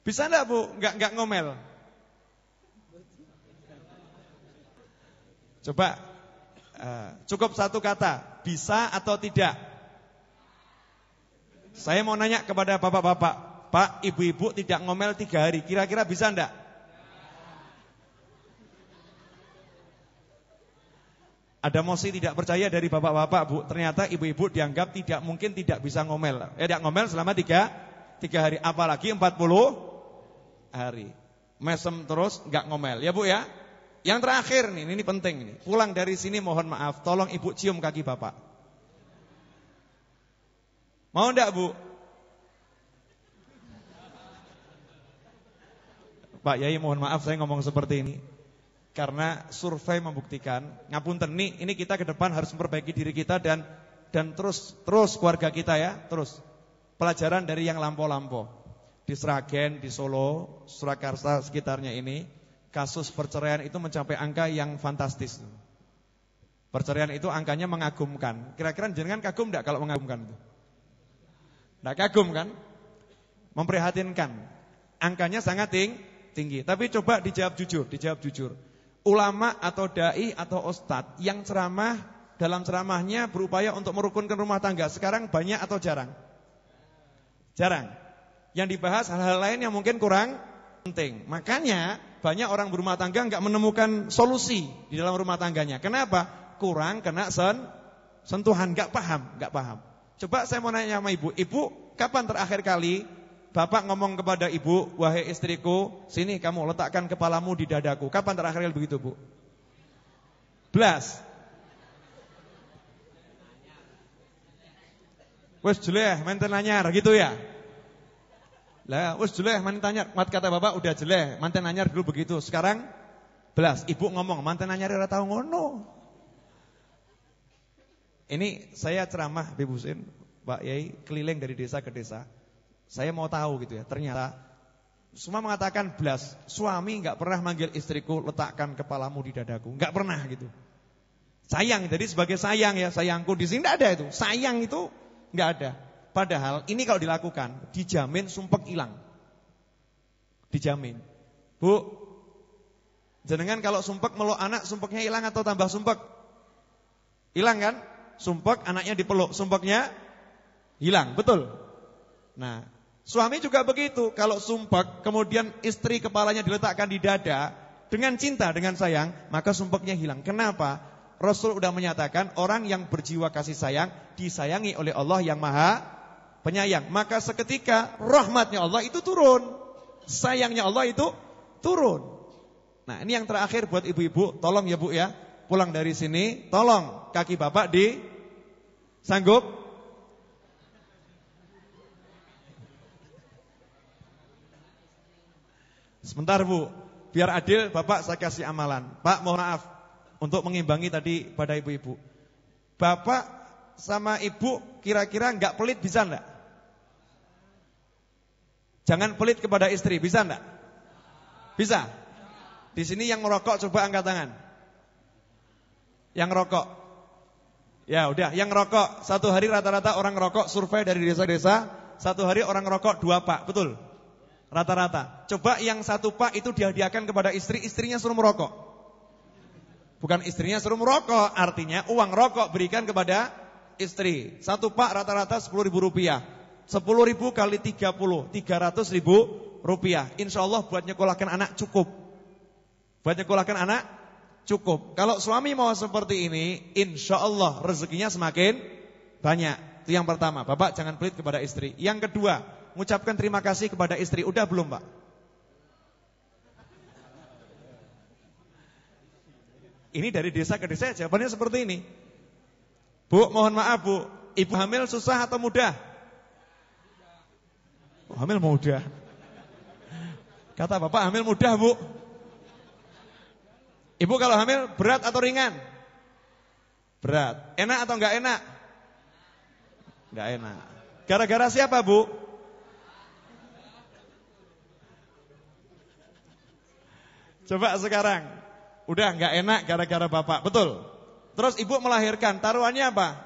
Bisa enggak Bu? Enggak ngomel. Coba cukup satu kata, bisa atau tidak? Saya mau nanya kepada bapak-bapak, Pak, ibu-ibu tidak ngomel 3 hari, kira-kira bisa enggak? Ada mosi tidak percaya dari bapak-bapak, Bu. Ternyata ibu-ibu dianggap mungkin tidak bisa ngomel. Tidak ngomel selama 3 hari, apalagi 40 hari. Mesem terus enggak ngomel. Ya Bu ya. Yang terakhir nih, ini penting nih. Pulang dari sini mohon maaf, tolong ibu cium kaki bapak. Mau enggak Bu? Pak Yai mohon maaf saya ngomong seperti ini. Karena survei membuktikan, ngapunten nih, ini kita ke depan harus memperbaiki diri kita dan terus keluarga kita ya, terus pelajaran dari yang lampau-lampau. Di Sragen, di Solo, Surakarta sekitarnya ini, kasus perceraian itu mencapai angka yang fantastis. Perceraian itu angkanya mengagumkan. Kira-kira jenengan kagum enggak kalau mengagumkan itu? Enggak kagum kan? Memprihatinkan. Angkanya sangat tinggi. Tapi coba dijawab jujur. Ulama atau dai atau ustadz yang ceramah dalam ceramahnya berupaya untuk merukunkan rumah tangga sekarang banyak atau jarang? Jarang. Yang dibahas hal-hal lain yang mungkin kurang penting. Makanya banyak orang berumah tangga enggak menemukan solusi di dalam rumah tangganya. Kenapa? Kurang kena sentuhan, enggak paham. Coba saya mau nanya sama ibu. Ibu, kapan terakhir kali bapak ngomong kepada ibu, wahai istriku, sini kamu letakkan kepalamu di dadaku. Kapan terakhir kali begitu, Bu? Blas. Wes jeleh, manten anyar gitu ya. Lah, wes jeleh, manten anyar. Mat kata bapak udah jeleh, manten anyar dulu begitu. Sekarang blas. Ibu ngomong, manten anyar ora tau ngono. Ini saya ceramah Ibu Husin, Pak Yai, keliling dari desa ke desa. Saya mau tahu gitu ya. Ternyata semua mengatakan blas. Suami enggak pernah manggil istriku, letakkan kepalamu di dadaku. Enggak pernah gitu. Sayang, jadi sebagai sayang ya, sayangku di sini enggak ada itu. Sayang itu enggak ada. Padahal ini kalau dilakukan dijamin sumpek hilang. Dijamin. Bu, jenengan kalau sumpek meluk anak, sumpeknya hilang atau tambah sumpek? Hilang kan? Sumpek anaknya dipeluk, sumpeknya hilang, betul? Nah, suami juga begitu. Kalau sumpek, kemudian istri kepalanya diletakkan di dada dengan cinta, dengan sayang, maka sumpeknya hilang. Kenapa? Rasul sudah menyatakan orang yang berjiwa kasih sayang disayangi oleh Allah yang Maha Penyayang. Maka seketika rahmatnya Allah itu turun. sayangnya Allah itu turun. Nah, ini yang terakhir buat ibu-ibu, tolong ya Bu ya, pulang dari sini, tolong kaki Bapak sanggup. Sebentar Bu, biar adil Bapak saya kasih amalan. Pak, mohon maaf untuk mengimbangi tadi pada ibu-ibu. Bapak sama ibu kira-kira enggak pelit bisa enggak? Jangan pelit kepada istri, bisa enggak? Bisa? Di sini yang merokok coba angkat tangan. Yang rokok. Ya udah, yang rokok. Satu hari rata-rata orang rokok, survei dari desa-desa, satu hari orang rokok 2 pak, betul? Rata-rata. Coba yang 1 pak itu dihadiahkan kepada istri, istrinya suruh merokok. Bukan istrinya suruh merokok, artinya uang rokok berikan kepada istri. 1 pak rata-rata 10.000 rupiah. 10.000 kali 30, 300.000 rupiah. Insya Allah buat nyekolahkan anak cukup. Buat nyekolahkan anak cukup. Kalau suami mau seperti ini, insya Allah rezekinya semakin banyak. Itu yang pertama. Bapak jangan pelit kepada istri. Yang kedua, mengucapkan terima kasih kepada istri. Udah belum Pak? Ini dari desa ke desa jawabannya seperti ini. Bu, mohon maaf Bu, ibu hamil susah atau mudah? Oh, hamil mudah. Kata Bapak hamil mudah Bu. Ibu kalau hamil berat atau ringan? Berat. Enak atau enggak enak? Enggak enak. Gara-gara siapa Bu? Coba sekarang. Udah enggak enak gara-gara Bapak, betul? Terus ibu melahirkan, taruhannya apa?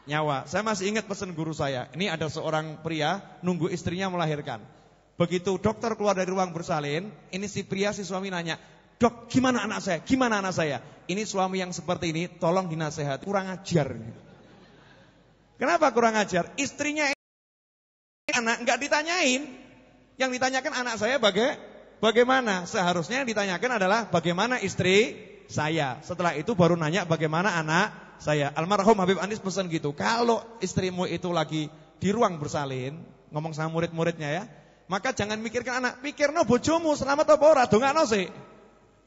Nyawa. Saya masih ingat pesan guru saya. Ini ada seorang pria nunggu istrinya melahirkan. Begitu dokter keluar dari ruang bersalin, ini si pria, si suami nanya, "Dok, gimana anak saya? Gimana anak saya?" Ini suami yang seperti ini, tolong dinasehati. Kurang ajar. Kenapa kurang ajar? Istrinya anak enggak ditanyain. Yang ditanyakan anak saya bagaimana? Seharusnya yang ditanyakan adalah bagaimana istri saya. Setelah itu baru nanya bagaimana anak saya. Almarhum Habib Anis pesan gitu. Kalau istrimu itu lagi di ruang bersalin, ngomong sama murid-muridnya ya, maka jangan mikirkan anak, pikirno bojomu selamat apa ora, dongakno sik.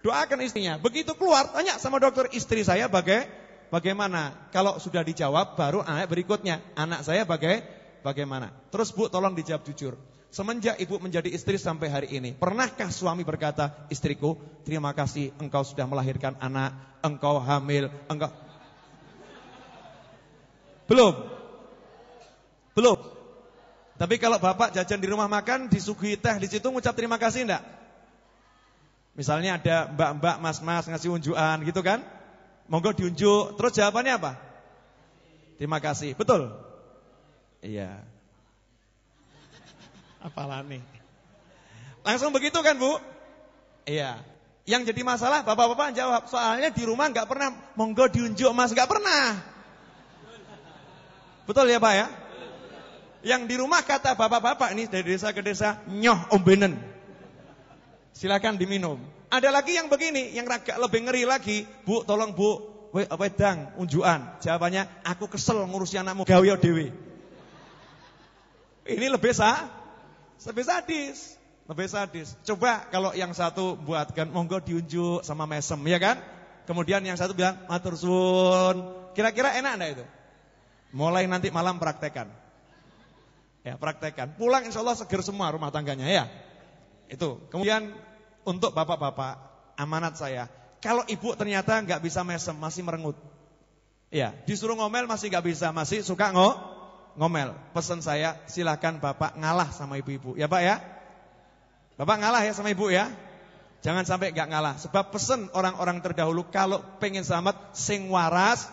Doakan istrinya. Begitu keluar, tanya sama dokter, istri saya bagaimana? Kalau sudah dijawab, baru anak berikutnya, anak saya bagaimana? Terus Bu, tolong dijawab jujur. Semenjak ibu menjadi istri sampai hari ini, pernahkah suami berkata, istriku, terima kasih engkau sudah melahirkan anak, engkau hamil, engkau... Belum. Tapi kalau bapak jajan di rumah makan, disuguhi teh di situ, ngucap terima kasih enggak? Misalnya ada mbak-mbak, mas-mas ngasih unjukan gitu kan? Monggo diunjuk. Terus jawabannya apa? Terima kasih. Betul? Iya. Apalah nih. Langsung begitu kan Bu? Iya. Yang jadi masalah bapak-bapak jawab, soalnya di rumah enggak pernah monggo diunjuk Mas, enggak pernah. Betul ya Pak ya? Yang di rumah kata bapak-bapak ini dari desa ke desa, nyoh ombenen. Silakan diminum. Ada lagi yang begini, yang agak lebih ngeri lagi. Bu, tolong Bu, wedang unjukan. Jawabannya, aku kesel ngurusi anakmu, gawe dhewe. Ini lebih sadis. Coba kalau yang satu buatkan, monggo diunjuk sama mesem, ya kan? Kemudian yang satu bilang, matur suwun. Kira-kira enak enggak itu? Mulai nanti malam praktekan. Ya, praktekan. Pulang insya Allah seger semua rumah tangganya ya. Itu. Kemudian untuk bapak-bapak, amanat saya. Kalau ibu ternyata enggak bisa mesem, masih merengut. Ya, disuruh ngomel masih enggak bisa, masih suka ngomel. Pesan saya, silakan bapak ngalah sama ibu-ibu. Ya Pak ya? Bapak ngalah ya sama ibu ya? Jangan sampai enggak ngalah. Sebab pesan orang-orang terdahulu, kalau pengen selamat, sing waras.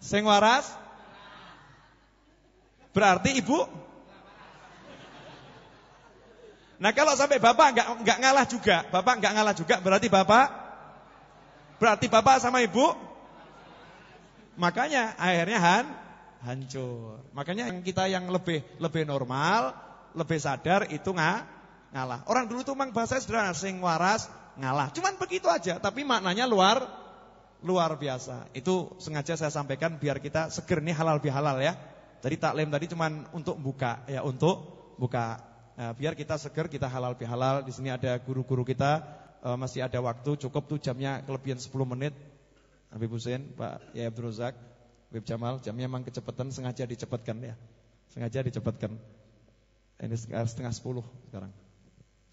Sing waras? Berarti ibu? Nah kalau sampai bapak enggak ngalah juga, bapak enggak ngalah juga, berarti bapak sama ibu, makanya akhirnya hancur. Makanya kita yang lebih normal, lebih sadar itu ngalah. Orang dulu tuh memang bahasa sederhana, sing waras ngalah. Cuman begitu aja, tapi maknanya luar biasa. Itu sengaja saya sampaikan biar kita seger, nih halal bihalal ya. Jadi taklim tadi cuman untuk buka ya, untuk buka. Nah, biar kita seger, kita halal bihalal. Di sini ada guru-guru kita, masih ada waktu cukup tuh, jamnya kelebihan 10 menit. Habib Hussein, Pak Yai Abdul Razak, Habib Jamal, jamnya memang kecepatan, sengaja dicepatkan ya. Sengaja dicepatkan. Ini setengah 10 sekarang.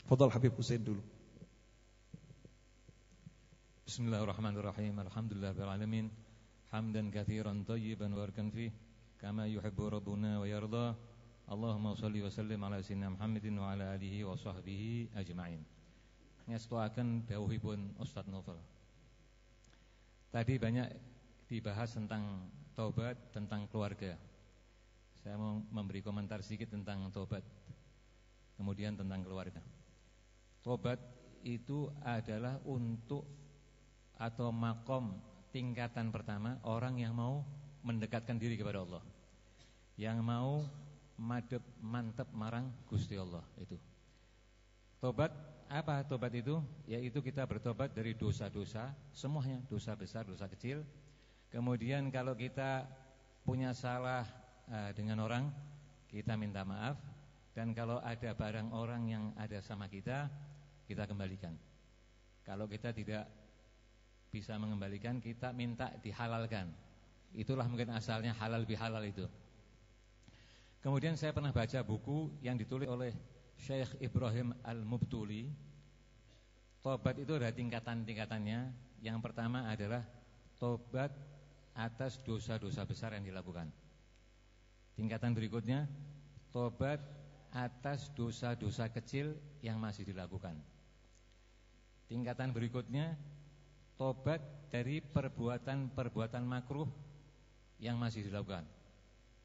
Fadhal Habib Hussein dulu. Bismillahirrahmanirrahim. Alhamdulillahirabbil alamin. Hamdan katsiran thayyiban barakan fi kama yuhibbu rabbuna wa yarda. Allahumma shalli wa sallim ala sayyidina Muhammadin wa ala alihi wa sahbihi ajma'in. Ngestuaken dawuhipun Ustaz Novel. Tadi banyak dibahas tentang taubat, tentang keluarga. Saya mau memberi komentar sedikit tentang taubat, kemudian tentang keluarga. Taubat itu adalah untuk atau makom tingkatan pertama orang yang mau mendekatkan diri kepada Allah, yang mau madhep mantep marang Gusti Allah. Itu tobat. Apa tobat itu? Yaitu kita bertobat dari dosa-dosa semuanya, dosa besar, dosa kecil. Kemudian kalau kita punya salah dengan orang, kita minta maaf. Dan kalau ada barang orang yang ada sama kita kembalikan. Kalau kita tidak bisa mengembalikan, kita minta dihalalkan. Itulah mungkin asalnya halal bihalal itu. Kemudian saya pernah baca buku yang ditulis oleh Syekh Ibrahim Al-Mubtuli. Tobat itu ada tingkatan-tingkatannya. Yang pertama adalah tobat atas dosa-dosa besar yang dilakukan. Tingkatan berikutnya, tobat atas dosa-dosa kecil yang masih dilakukan. Tingkatan berikutnya, tobat dari perbuatan-perbuatan makruh yang masih dilakukan.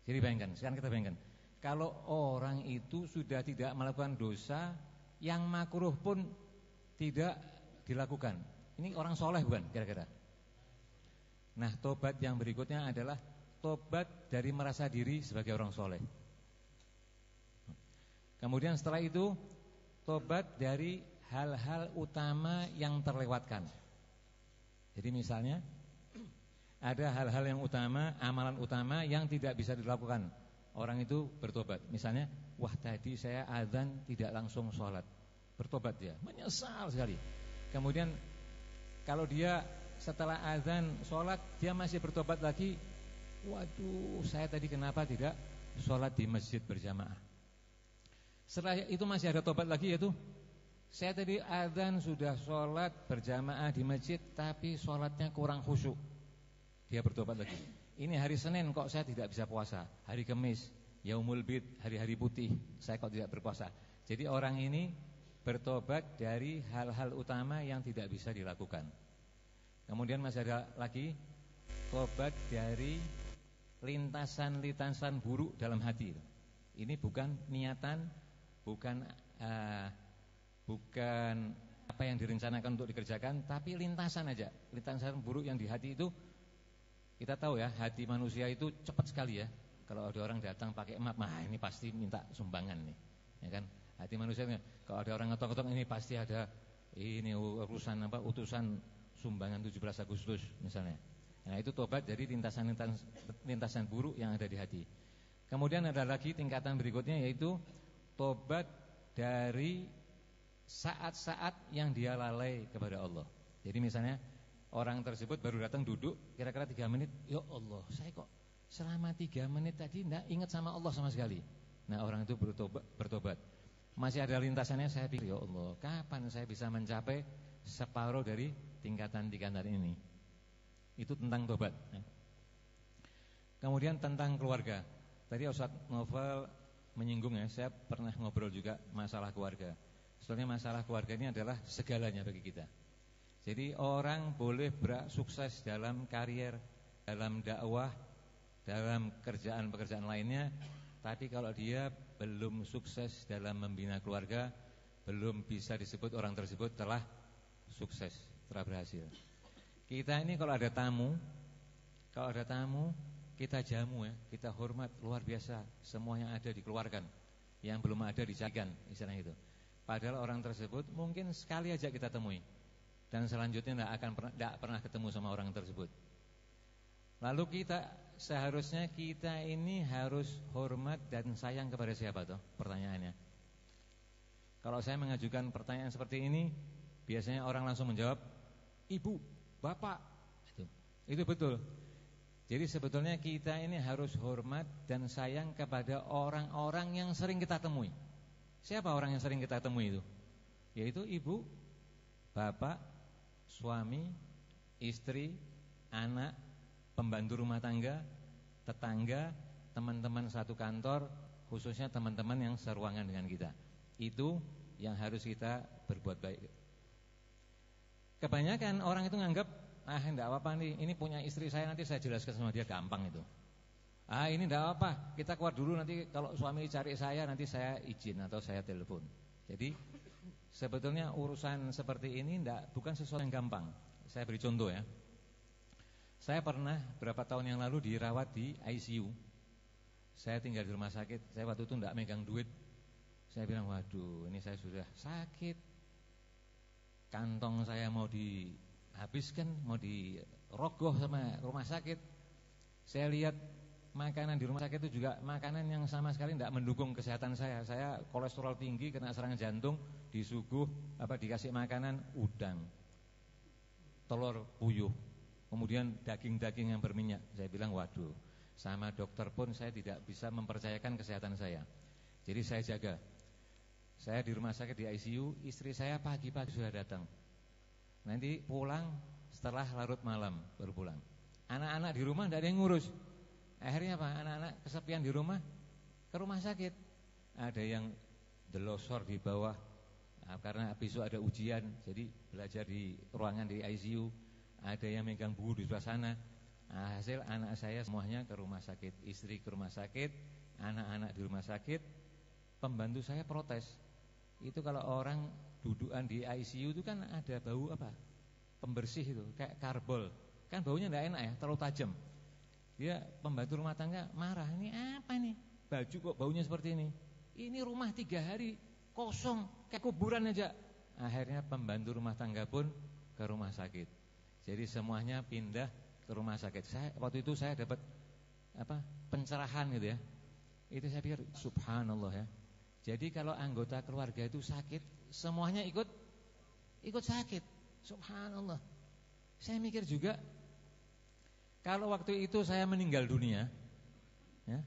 Jadi bayangkan, sekarang kita bayangkan, kalau orang itu sudah tidak melakukan dosa, yang makruh pun tidak dilakukan. Ini orang soleh bukan kira-kira? Nah, tobat yang berikutnya adalah tobat dari merasa diri sebagai orang soleh. Kemudian setelah itu, tobat dari hal-hal utama yang terlewatkan. Jadi misalnya ada hal-hal yang utama, amalan utama yang tidak bisa dilakukan. Orang itu bertobat. Misalnya, wah tadi saya azan tidak langsung sholat. Bertobat dia, menyesal sekali. Kemudian kalau dia setelah azan sholat, dia masih bertobat lagi. Waduh, saya tadi kenapa tidak sholat di masjid berjamaah. Setelah itu masih ada tobat lagi, yaitu saya tadi azan sudah sholat berjamaah di masjid, tapi sholatnya kurang khusyuk. Dia bertobat lagi. Ini hari Senin kok saya tidak bisa puasa. Hari Kamis, Yaumul Bid, hari-hari putih, saya kok tidak berpuasa. Jadi orang ini bertobat dari hal-hal utama yang tidak bisa dilakukan. Kemudian masih ada lagi tobat dari lintasan-lintasan buruk dalam hati. Ini bukan niatan, bukan apa yang direncanakan untuk dikerjakan, tapi lintasan aja. Lintasan buruk yang di hati itu, kita tahu ya, hati manusia itu cepat sekali ya. Kalau ada orang datang pakai map, ini pasti minta sumbangan nih, ya kan? Hati manusia, kalau ada orang ngetok-ngetok, ini pasti ada ini urusan apa, utusan sumbangan 17 Agustus misalnya. Nah, itu tobat dari lintasan buruk yang ada di hati. Kemudian ada lagi tingkatan berikutnya, yaitu tobat dari saat-saat yang dia lalai kepada Allah. Jadi misalnya orang tersebut baru datang duduk kira-kira 3 menit, ya Allah, saya kok selama 3 menit tadi tidak ingat sama Allah sama sekali. Nah, orang itu bertobat. Masih ada lintasannya, saya pikir, ya Allah, kapan saya bisa mencapai separuh dari tingkatan-tingkatan ini. Itu tentang tobat. Kemudian tentang keluarga. Tadi Ustaz Novel menyinggung ya, saya pernah ngobrol juga masalah keluarga. Soalnya masalah keluarga ini adalah segalanya bagi kita. Jadi orang boleh sukses dalam karier, dalam dakwah, dalam pekerjaan lainnya, tapi kalau dia belum sukses dalam membina keluarga, belum bisa disebut orang tersebut telah sukses, telah berhasil. Kita ini kalau ada tamu, kita jamu ya, kita hormat luar biasa. Semua yang ada dikeluarkan, yang belum ada dicarikan, istilahnya itu. Padahal orang tersebut mungkin sekali aja kita temui, dan selanjutnya tidak pernah ketemu sama orang tersebut. Lalu kita seharusnya kita ini harus hormat dan sayang kepada siapa toh? Pertanyaannya. Kalau saya mengajukan pertanyaan seperti ini, biasanya orang langsung menjawab, ibu, bapak. Itu betul. Jadi sebetulnya kita ini harus hormat dan sayang kepada orang-orang yang sering kita temui. Siapa orang yang sering kita temui itu? Yaitu ibu, bapak, suami, istri, anak, pembantu rumah tangga, tetangga, teman-teman satu kantor, khususnya teman-teman yang seruangan dengan kita. Itu yang harus kita berbuat baik. Kebanyakan orang itu nganggap, enggak apa-apa nih, ini punya istri saya, nanti saya jelaskan sama dia, gampang itu. Ini enggak apa-apa, kita keluar dulu, nanti kalau suami cari saya, nanti saya izin atau saya telepon. Jadi sebetulnya urusan seperti ini bukan sesuatu yang gampang. Saya beri contoh ya. Saya pernah berapa tahun yang lalu dirawat di ICU. Saya tinggal di rumah sakit, saya waktu itu enggak megang duit. Saya bilang, waduh, ini saya sudah sakit, kantong saya mau dihabiskan, mau dirogoh sama rumah sakit. Saya lihat makanan di rumah sakit itu juga makanan yang sama sekali tidak mendukung kesehatan saya. Saya kolesterol tinggi, kena serangan jantung, dikasih makanan udang, telur puyuh, kemudian daging-daging yang berminyak. Saya bilang, waduh, sama dokter pun saya tidak bisa mempercayakan kesehatan saya. Jadi saya jaga. Saya di rumah sakit di ICU, istri saya pagi-pagi sudah datang. Nanti pulang setelah larut malam baru pulang. Anak-anak di rumah tidak ada yang ngurus. Akhirnya apa? Anak-anak kesepian di rumah, ke rumah sakit. Ada yang delosor di bawah karena besok ada ujian, jadi belajar di ruangan di ICU. Ada yang megang buku di sebelah sana. Hasil anak saya semuanya ke rumah sakit, istri ke rumah sakit, anak-anak di rumah sakit. Pembantu saya protes. Itu kalau orang dudukan di ICU itu kan ada bau apa? Pembersih itu, kayak karbol. Kan baunya enggak enak ya, terlalu tajam. Dia pembantu rumah tangga marah, ini apa nih? Baju kok baunya seperti ini? Ini rumah 3 hari kosong, kayak kuburan aja. Akhirnya pembantu rumah tangga pun ke rumah sakit. Jadi semuanya pindah ke rumah sakit. Waktu itu saya dapat pencerahan gitu ya. Itu saya pikir subhanallah ya. Jadi kalau anggota keluarga itu sakit, semuanya ikut sakit. Subhanallah. Saya mikir juga, kalau waktu itu saya meninggal dunia, ya,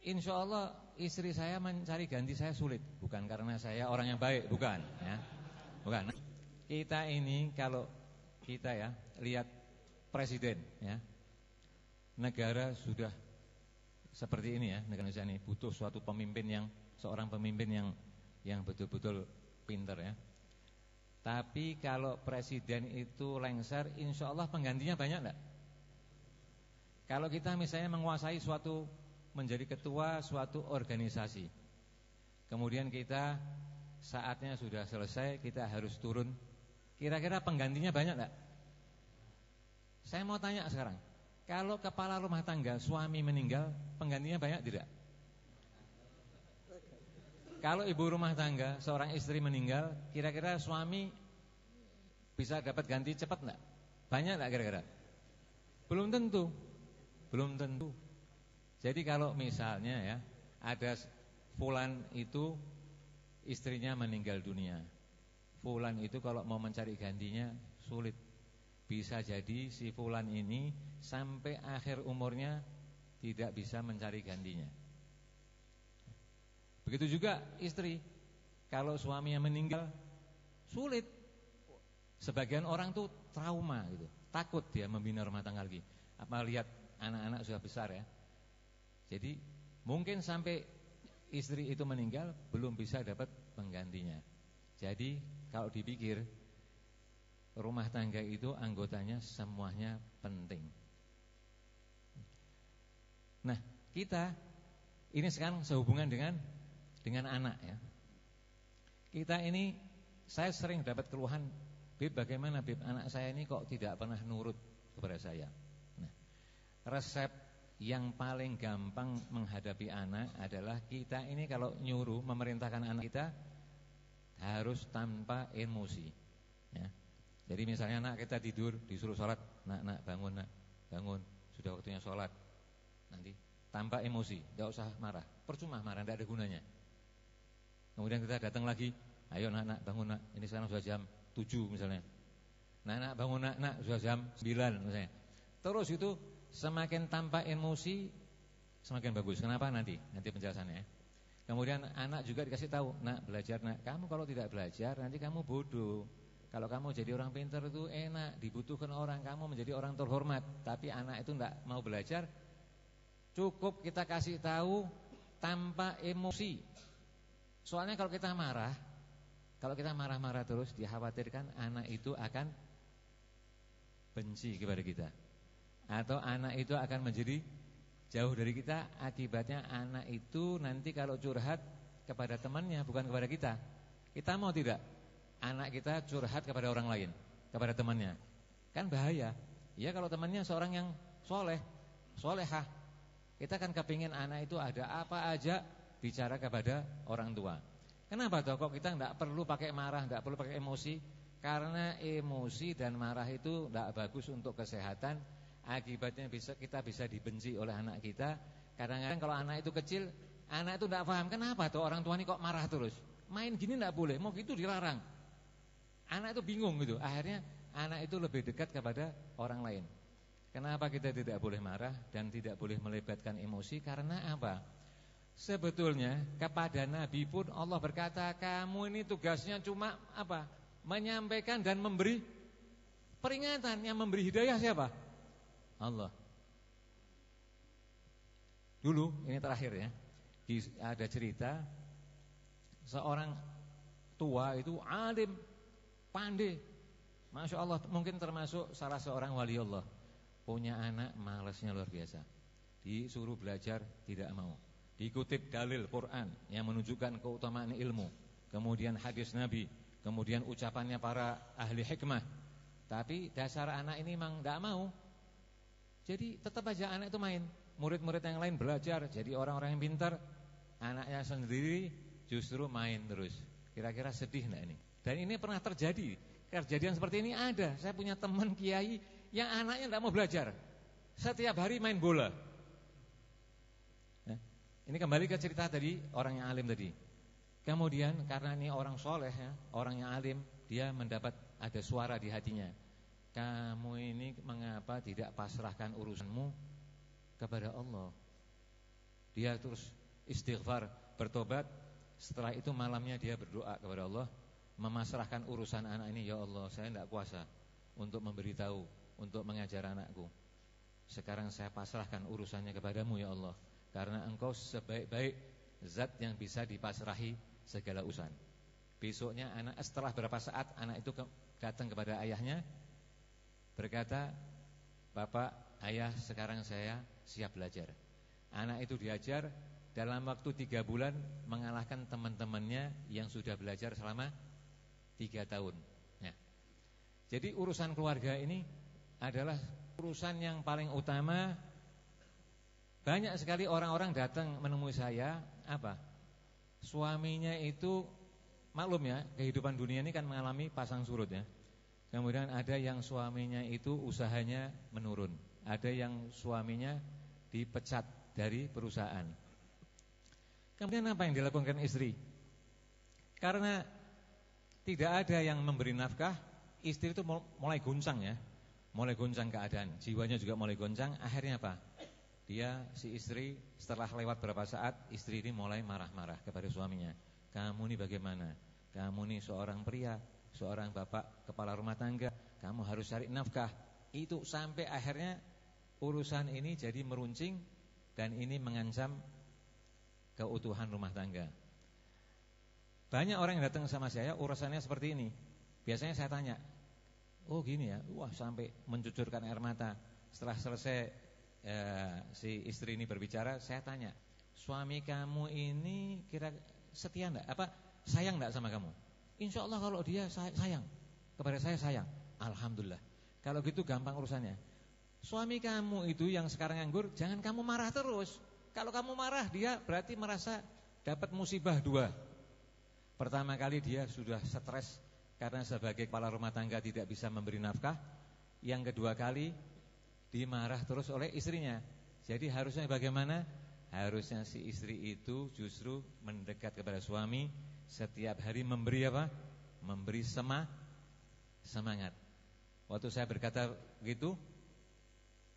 insya Allah istri saya mencari ganti saya sulit. Bukan karena saya orang yang baik, bukan ya. Bukan. Kita ini kalau kita ya lihat presiden ya, negara sudah seperti ini ya, negara Indonesia ini butuh suatu pemimpin seorang pemimpin yang betul-betul pintar ya. Tapi kalau presiden itu lengser, insya Allah penggantinya banyak enggak? Kalau kita misalnya menguasai menjadi ketua suatu organisasi, kemudian kita saatnya sudah selesai, kita harus turun, kira-kira penggantinya banyak enggak? Saya mau tanya sekarang, kalau kepala rumah tangga suami meninggal, penggantinya banyak tidak? Kalau ibu rumah tangga seorang istri meninggal, kira-kira suami bisa dapat ganti cepat enggak? Banyak enggak kira-kira? Belum tentu. Jadi kalau misalnya ya, ada fulan itu istrinya meninggal dunia, fulan itu kalau mau mencari gantinya sulit. Bisa jadi si fulan ini sampai akhir umurnya tidak bisa mencari gantinya. Begitu juga istri, kalau suaminya meninggal sulit. Sebagian orang tuh trauma gitu, takut dia membina rumah tangga lagi. Apa lihat anak-anak sudah besar ya. Jadi mungkin sampai istri itu meninggal belum bisa dapat penggantinya. Jadi kalau dipikir, rumah tangga itu anggotanya semuanya penting. Nah, kita ini sekarang sehubungan dengan anak ya. Kita ini, saya sering dapat keluhan, Bib, bagaimana Bib, anak saya ini kok tidak pernah nurut kepada saya. Nah, resep yang paling gampang menghadapi anak adalah kita ini kalau nyuruh memerintahkan anak kita harus tanpa emosi ya. Jadi misalnya anak kita tidur, disuruh sholat, nak bangun, nak bangun, sudah waktunya sholat. Nanti tanpa emosi, tidak usah marah. Percuma marah, tidak ada gunanya. Kemudian kita datang lagi, ayo nak bangun nak, ini sekarang sudah jam 7 misalnya. Nak bangun nak sudah jam 9 misalnya. Terus itu semakin tanpa emosi semakin bagus. Kenapa nanti penjelasannya. Kemudian anak juga dikasih tahu, nak belajar nak. Kamu kalau tidak belajar nanti kamu bodoh. Kalau kamu jadi orang pintar itu enak, dibutuhkan orang, kamu menjadi orang terhormat. Tapi anak itu tidak mau belajar, cukup kita kasih tahu tanpa emosi. Soalnya kalau kita marah-marah terus, dikhawatirkan anak itu akan benci kepada kita, atau anak itu akan menjadi jauh dari kita. Akibatnya anak itu nanti kalau curhat kepada temannya, bukan kepada kita. Kita mau tidak anak kita curhat kepada orang lain, kepada temannya? Kan bahaya. Ya kalau temannya seorang yang solehah, kita kan kepingin anak itu ada apa aja bicara kepada orang tua. Kenapa toh kok kita tidak perlu pakai marah, tidak perlu pakai emosi? Karena emosi dan marah itu tidak bagus untuk kesehatan. Akibatnya kita bisa dibenci oleh anak kita. Kadang-kadang kalau anak itu kecil, anak itu tidak paham kenapa tuh orang tua ini kok marah terus. Main gini tidak boleh, mau gitu dilarang. Anak itu bingung gitu. Akhirnya anak itu lebih dekat kepada orang lain. Kenapa kita tidak boleh marah dan tidak boleh melibatkan emosi? Karena apa? Sebetulnya kepada Nabi pun Allah berkata, kamu ini tugasnya cuma apa? Menyampaikan dan memberi peringatan. Yang memberi hidayah siapa? Allah. Dulu, ini terakhir ya, ada cerita seorang tua itu alim, pandai, Masya Allah, mungkin termasuk salah seorang wali Allah. Punya anak malasnya luar biasa, disuruh belajar tidak mau. Dikutip dalil Quran yang menunjukkan keutamaan ilmu, kemudian hadis Nabi, kemudian ucapannya para ahli hikmah. Tapi dasar anak ini memang tidak mau. Jadi tetap aja anak itu main. Murid-murid yang lain belajar jadi orang-orang yang pintar, anaknya sendiri justru main terus. Kira-kira sedih enggak ini? Dan ini pernah terjadi. Kejadian seperti ini ada. Saya punya teman kiai yang anaknya tidak mau belajar, setiap hari main bola. Ini kembali ke cerita tadi orang yang alim tadi. Kemudian karena ini orang soleh ya, orang yang alim, dia mendapat ada suara di hatinya. Kamu ini mengapa tidak pasrahkan urusanmu kepada Allah? Dia terus istighfar, bertobat. Setelah itu malamnya dia berdoa kepada Allah, memasrahkan urusan anak ini. Ya Allah, saya tidak kuasa untuk memberitahu, untuk mengajar anakku. Sekarang saya pasrahkan urusannya kepadamu ya Allah, karena engkau sebaik-baik zat yang bisa dipasrahi segala urusan. Besoknya setelah berapa saat anak itu datang kepada ayahnya, berkata, Bapak, ayah, sekarang saya siap belajar. Anak itu diajar, dalam waktu 3 bulan mengalahkan teman-temannya yang sudah belajar selama 3 tahun. Nah, jadi urusan keluarga ini adalah urusan yang paling utama. Banyak sekali orang-orang datang menemui saya, apa? Suaminya itu, maklum ya, kehidupan dunia ini kan mengalami pasang surut ya. Kemudian ada yang suaminya itu usahanya menurun, ada yang suaminya dipecat dari perusahaan. Kemudian apa yang dilakukan istri? Karena tidak ada yang memberi nafkah, istri itu mulai goncang ya, mulai goncang keadaan, jiwanya juga mulai goncang. Akhirnya apa? Si istri setelah lewat beberapa saat, istri ini mulai marah-marah kepada suaminya. Kamu ini bagaimana? Kamu ini seorang pria, seorang bapak kepala rumah tangga, kamu harus cari nafkah. Itu sampai akhirnya urusan ini jadi meruncing dan ini mengancam keutuhan rumah tangga. Banyak orang yang datang sama saya urusannya seperti ini. Biasanya saya tanya, oh gini ya, wah sampai mencucurkan air mata. Setelah selesai si istri ini berbicara, saya tanya, suami kamu ini kira setia enggak? Apa sayang enggak sama kamu? Insya Allah kalau dia sayang kepada saya, sayang. Alhamdulillah. Kalau gitu gampang urusannya. Suami kamu itu yang sekarang nganggur, jangan kamu marah terus. Kalau kamu marah, dia berarti merasa dapat musibah 2. Pertama kali dia sudah stres karena sebagai kepala rumah tangga tidak bisa memberi nafkah. Yang kedua kali dimarah terus oleh istrinya. Jadi harusnya bagaimana? Harusnya si istri itu justru mendekat kepada suami, setiap hari memberi apa? Memberi semangat. Waktu saya berkata begitu,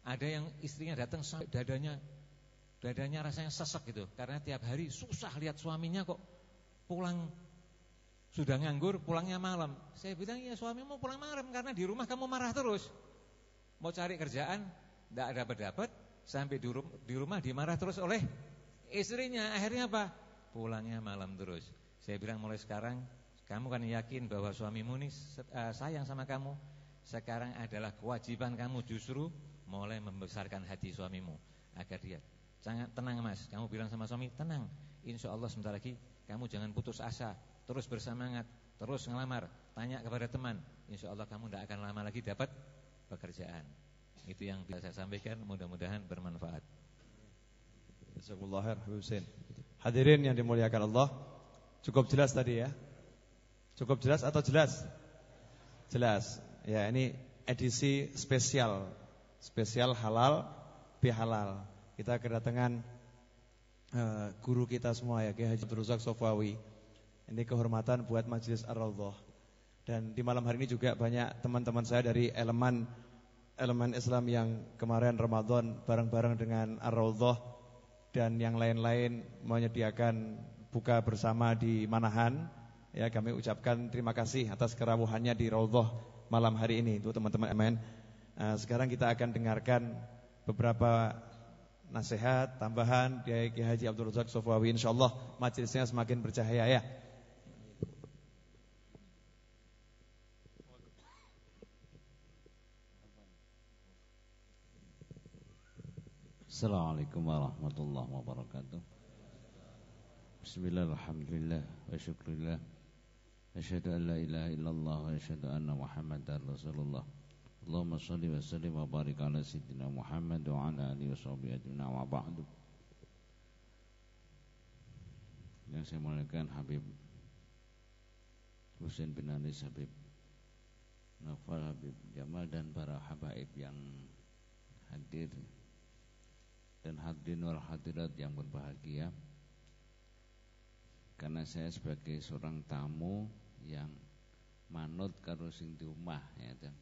ada yang istrinya datang sampai dadanya rasanya sesek gitu, karena tiap hari susah lihat suaminya kok pulang sudah nganggur, pulangnya malam. Saya bilang, ya suami mau pulang malam karena di rumah kamu marah terus. Mau cari kerjaan tidak dapat, sampai di rumah dimarah terus oleh istrinya. Akhirnya apa? Pulangnya malam terus. Saya bilang, mulai sekarang kamu kan yakin bahwa suamimu ini sayang sama kamu. Sekarang adalah kewajiban kamu justru mulai membesarkan hati suamimu, agar dia sangat tenang. Mas, kamu bilang sama suami, tenang, insya Allah sebentar lagi kamu jangan putus asa, terus bersemangat, terus ngelamar, tanya kepada teman, insya Allah kamu tidak akan lama lagi dapat pekerjaan. Itu yang bisa saya sampaikan, mudah-mudahan bermanfaat. Jazakumullah. Hadirin yang dimuliakan Allah, cukup jelas tadi ya? Cukup jelas atau jelas? Jelas. Ya, ini edisi spesial halal bihalal. Kita kedatangan guru kita semua ya, Kiai Haji Abdul Razak Sofawi. Ini kehormatan buat Majelis Ar-Raudhah. Dan di malam hari ini juga banyak teman-teman saya dari elemen Islam yang kemarin Ramadan bareng-bareng dengan Ar-Raudhah dan yang lain-lain menyediakan buka bersama di Manahan. Ya, kami ucapkan terima kasih atas kerawuhannya di Raudhah malam hari ini untuk teman-teman MN. Sekarang kita akan dengarkan beberapa nasihat tambahan dari Kiai Haji Abdul Razak Sofawi. Insyaallah majelisnya semakin bercahaya ya. Assalamualaikum warahmatullahi wabarakatuh. Bismillah, alhamdulillah, wa syukurillah. Asyhadu an la ilaha illallah wa asyhadu anna Muhammadar Rasulullah. Allahumma shalli wa sallim wa barik ala sayyidina Muhammad wa ala alihi wa sahbihi ajma'in wa ba'du. Yang saya muliakan Habib Husain bin Anis, Habib Naufal, Habib Jamal dan para habaib yang hadir dan hadirin wal hadirat yang berbahagia. Karena saya sebagai seorang tamu yang manut karo sing di omah ya ten.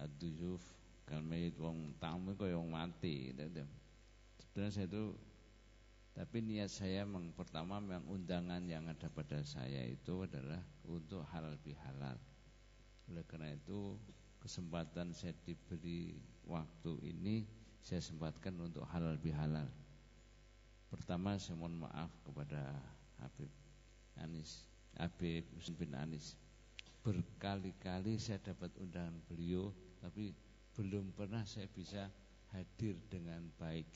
Ad-duyuf kalmayit wong tamu kaya wong mati gitu. Sebenarnya saya itu, tapi niat saya pertama memang undangan yang ada pada saya itu adalah untuk halal bihalal. Oleh karena itu kesempatan saya diberi waktu ini saya sempatkan untuk halal bihalal. Pertama saya mohon maaf kepada Habib Husain bin Anis. Berkali-kali saya dapat undangan beliau, tapi belum pernah saya bisa hadir dengan baik.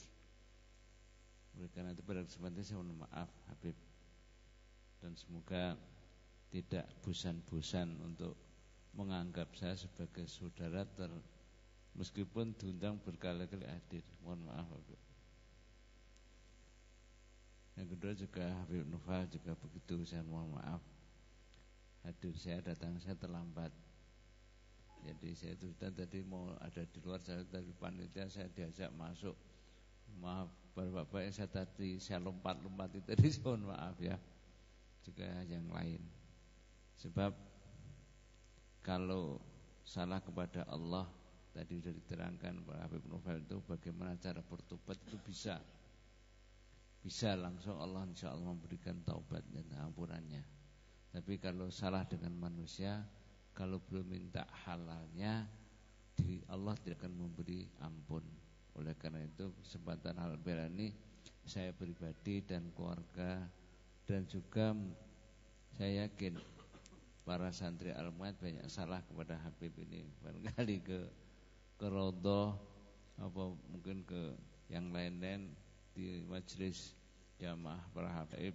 Oleh karena itu pada kesempatan saya mohon maaf Habib, dan semoga tidak bosan-bosan untuk menganggap saya sebagai saudara meskipun diundang berkali-kali hadir. Mohon maaf Habib. Yang kedua juga Habib Naufal juga begitu, saya mohon maaf hadir datang saya terlambat. Jadi saya itu tadi mau ada di luar, saya dari panitia saya diajak masuk. Maaf bapak-bapak yang saya lompat-lompat itu tadi, mohon maaf ya. Juga yang lain. Sebab kalau salah kepada Allah tadi sudah diterangkan Pak Habib Naufal itu bagaimana cara bertobat itu bisa langsung Allah insya Allah memberikan taubat dan ampunannya. Tapi kalau salah dengan manusia, kalau belum minta halalnya, Allah tidak akan memberi ampun. Oleh karena itu kesempatan halal bihalal ini saya pribadi dan keluarga, dan juga saya yakin para santri al-mu'ad banyak salah kepada Habib ini. Barangkali ke Raudhah apa mungkin ke yang lain-lain di majelis jamaah para habaib,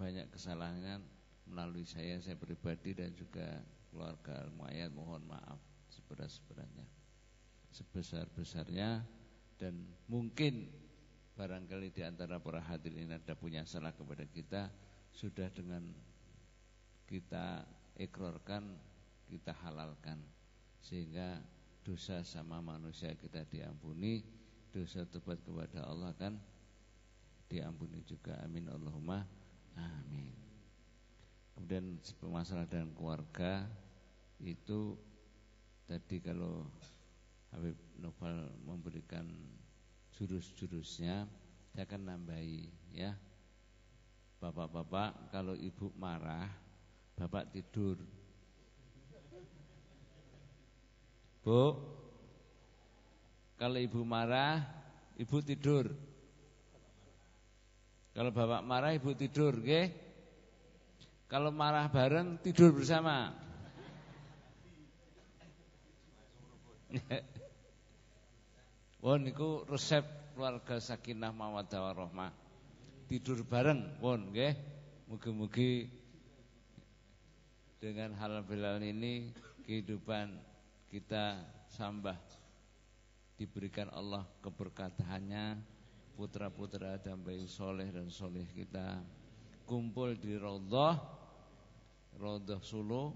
banyak kesalahan melalui saya pribadi dan juga keluarga al-mu'ayyad. Mohon maaf sebesar-besarnya, dan mungkin barangkali di antara para hadirin ada punya salah kepada kita, sudah dengan kita ikrarkan, kita halalkan, sehingga dosa sama manusia kita diampuni, dosa tobat kepada Allah kan diampuni juga. Amin Allahumma amin. Kemudian masalah dengan keluarga itu tadi kalau Habib Noval memberikan jurus-jurusnya, saya akan nambahi ya. Bapak-bapak, kalau ibu marah, bapak tidur. Bu, kalau ibu marah, ibu tidur. Kalau bapak marah, ibu tidur, oke? Kalau marah bareng, tidur bersama. Wah, niku resep keluarga sakinah mawaddah warahmah. Tidur bareng, pun, nggih. Mugi-mugi dengan halal ini kehidupan kita sambah diberikan Allah keberkataannya, putra-putra dan bayi soleh dan soleh kita kumpul di Raudhah Solo,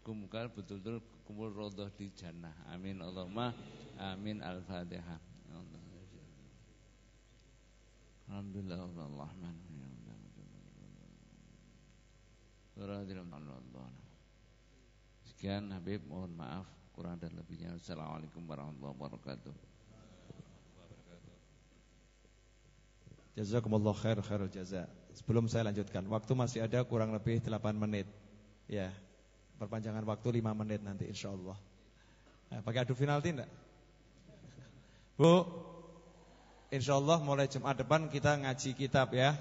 kumpul betul-betul kumpul Raudhah di jannah. Amin Allahumma amin. Al-Fatihah. Alhamdulillah. Sekian Habib, mohon maaf kurang dan lebihnya. Assalamualaikum warahmatullahi wabarakatuh. Jazakumullah khairul jaza. Sebelum saya lanjutkan, waktu masih ada kurang lebih 8 menit. Ya, perpanjangan waktu 5 menit nanti insyaallah. Nah, pakai adu penalti enggak? Bu, insyaallah mulai Jumat depan kita ngaji kitab ya.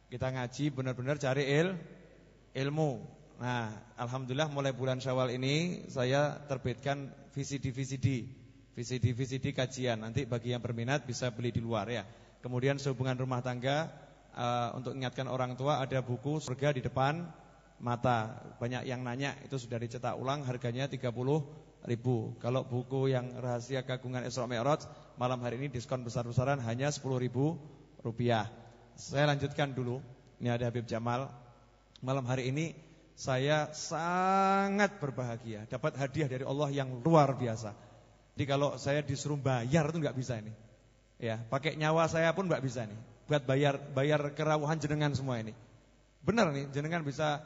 Kita ngaji benar-benar cari ilmu. Nah, alhamdulillah mulai bulan Syawal ini saya terbitkan VCD kajian. Nanti bagi yang berminat bisa beli di luar ya. Kemudian sehubungan rumah tangga, untuk ingatkan orang tua ada buku Surga di Depan Mata. Banyak yang nanya, itu sudah dicetak ulang, harganya 30.000. Kalau buku yang Rahasia Keagungan Isra Mi'raj, malam hari ini diskon besar-besaran hanya 10.000 rupiah. Saya lanjutkan dulu. Ini ada Habib Jamal. Malam hari ini saya sangat berbahagia dapat hadiah dari Allah yang luar biasa. Jadi kalau saya disuruh bayar itu nggak bisa ini. Ya, pakai nyawa saya pun nggak bisa nih. Buat bayar kerawuhan jenengan semua ini. Benar nih, jenengan bisa.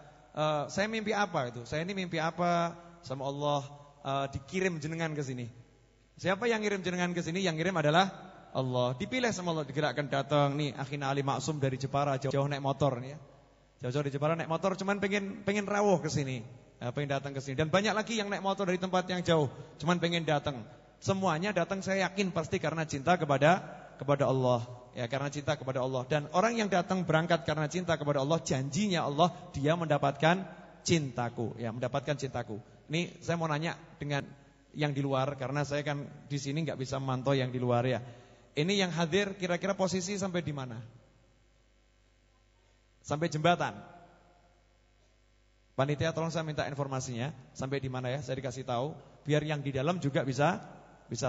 Saya mimpi apa itu? Saya ini mimpi apa sama Allah dikirim jenengan ke sini. Siapa yang ngirim jenengan ke sini? Yang ngirim adalah Allah. Dipilih sama Allah, digerakkan datang nih Akhina Ali Maksum dari Jepara, jauh naik motor nih ya. Jauh-jauh di Jepara naik motor, cuman pengen rawuh ke sini, pengen datang ke sini. Dan banyak lagi yang naik motor dari tempat yang jauh, cuman pengen datang. Semuanya datang saya yakin pasti karena cinta kepada Allah, ya karena cinta kepada Allah. Dan orang yang datang berangkat karena cinta kepada Allah, janjinya Allah dia mendapatkan cintaku, ya mendapatkan cintaku. Ini saya mau nanya dengan yang di luar karena saya kan di sini nggak bisa memantau yang di luar ya. Ini yang hadir kira-kira posisi sampai di mana? Sampai jembatan. Panitia tolong saya minta informasinya sampai di mana ya, saya dikasih tahu biar yang di dalam juga bisa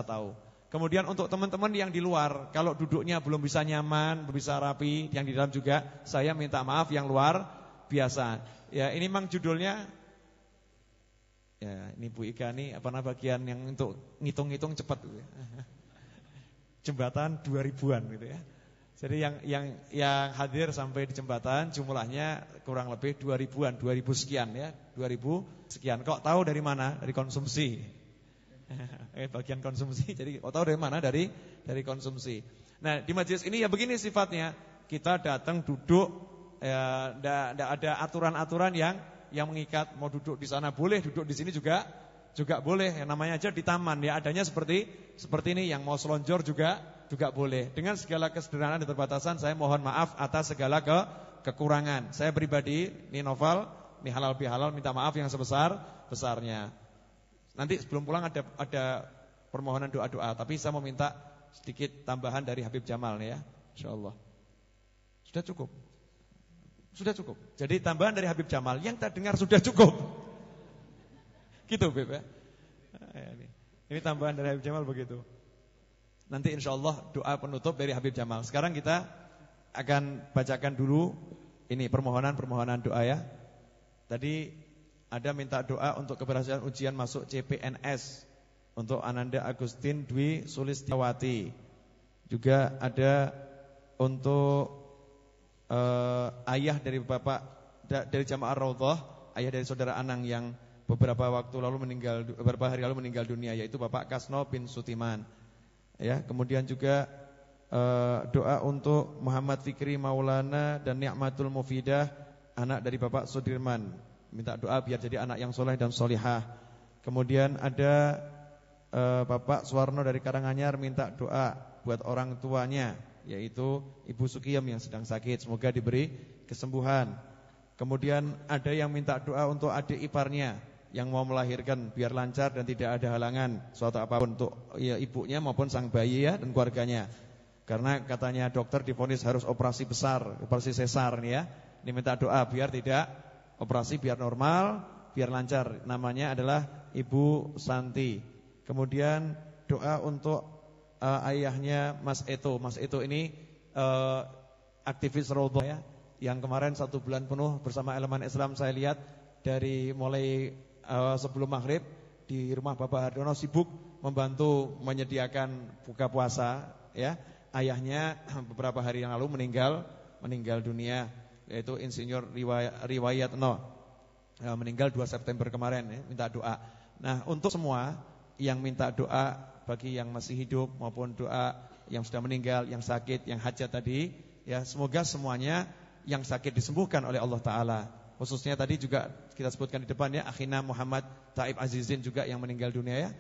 tahu. Kemudian untuk teman-teman yang di luar, kalau duduknya belum bisa nyaman, belum bisa rapi, yang di dalam juga saya minta maaf yang luar biasa. Ya, ini memang judulnya ya, ini Bu Ika nih apa namanya bagian yang untuk ngitung-ngitung cepat gitu ya. Jembatan 2000-an gitu ya. Jadi yang hadir sampai di jembatan jumlahnya kurang lebih 2000-an, 2000 sekian ya, 2000 sekian. Kok tahu dari mana? Dari konsumsi. Bagian konsumsi. Jadi kok tahu dari mana? Dari konsumsi. Nah, di majelis ini ya begini sifatnya. Kita datang duduk ya enggak ada aturan-aturan yang mengikat. Mau duduk di sana boleh, duduk di sini juga boleh. Yang namanya aja di taman ya, adanya seperti ini. Yang mau selonjor juga boleh. Dengan segala kesederhanaan dan keterbatasan, saya mohon maaf atas segala kekurangan. Saya pribadi, ini Noval, ini halal bihalal, minta maaf yang sebesar-besarnya. Nanti sebelum pulang ada permohonan doa-doa, tapi saya mau minta sedikit tambahan dari Habib Jamal nih ya, insyaallah. Sudah cukup. Jadi tambahan dari Habib Jamal yang tak dengar sudah cukup. Gitu Beb ya. Ini tambahan dari Habib Jamal begitu. Nanti insyaallah doa penutup dari Habib Jamal. Sekarang kita akan bacakan dulu ini permohonan doa ya. Tadi ada minta doa untuk keberhasilan ujian masuk CPNS. Untuk Ananda Agustin Dwi Sulistiawati. Juga ada untuk ayah dari Bapak dari Jamaah Raudhah, ayah dari saudara Anang yang beberapa hari lalu meninggal dunia, yaitu Bapak Kasno bin Sutiman. Ya, kemudian juga doa untuk Muhammad Fikri Maulana dan Ni'matul Mufidah, anak dari Bapak Sudirman. Minta doa biar jadi anak yang soleh dan solihah. Kemudian ada Bapak Suwarno dari Karanganyar minta doa buat orang tuanya, yaitu Ibu Sukiyam yang sedang sakit, semoga diberi kesembuhan. Kemudian ada yang minta doa untuk adik iparnya yang mau melahirkan biar lancar dan tidak ada halangan suatu apapun untuk ya, ibunya maupun sang bayi ya dan keluarganya. Karena katanya dokter divonis harus operasi besar, operasi sesar nih ya. Ini minta doa biar tidak operasi, biar normal, biar lancar. Namanya adalah Ibu Santi. Kemudian doa untuk ayahnya Mas Eto. Mas Eto ini aktivis Raudhah ya, yang kemarin 1 bulan penuh bersama elemen Islam saya lihat dari mulai sebelum maghrib di rumah Bapak Hardono sibuk membantu menyediakan buka puasa ya. Ayahnya beberapa hari yang lalu meninggal dunia, yaitu Insinyur Riwayatno, meninggal 2 September kemarin ya. Minta doa. Nah, untuk semua yang minta doa bagi yang masih hidup maupun doa yang sudah meninggal, yang sakit, yang hajat tadi ya, semoga semuanya yang sakit disembuhkan oleh Allah Ta'ala. Khususnya tadi juga kita sebutkan di depan ya, akhina Muhammad Taib Azizin juga yang meninggal dunia ya.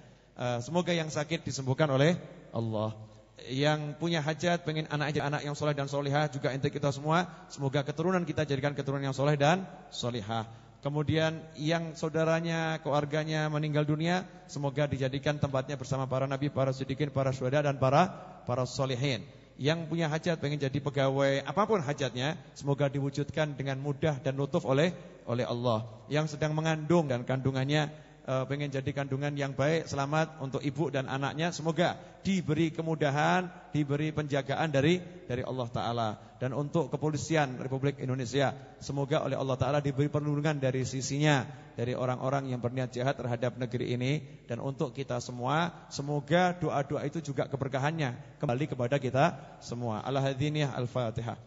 Semoga yang sakit disembuhkan oleh Allah. Yang punya hajat, pengen anak yang soleh dan solihah, juga ente kita semua, semoga keturunan kita jadikan keturunan yang soleh dan solihah. Kemudian yang saudaranya, keluarganya meninggal dunia, semoga dijadikan tempatnya bersama para nabi, para siddiqin, para syuhada dan para solihin. Yang punya hajat, pengen jadi pegawai, apapun hajatnya, semoga diwujudkan dengan mudah dan lutuf oleh Allah. Yang sedang mengandung dan kandungannya pengen jadi kandungan yang baik, selamat untuk ibu dan anaknya, semoga diberi kemudahan, diberi penjagaan dari Allah Ta'ala. Dan untuk kepolisian Republik Indonesia, semoga oleh Allah Ta'ala diberi perlindungan dari sisinya, dari orang-orang yang berniat jahat terhadap negeri ini. Dan untuk kita semua, semoga doa-doa itu juga keberkahannya kembali kepada kita semua. Al-Hadhiniyah Al-Fatihah.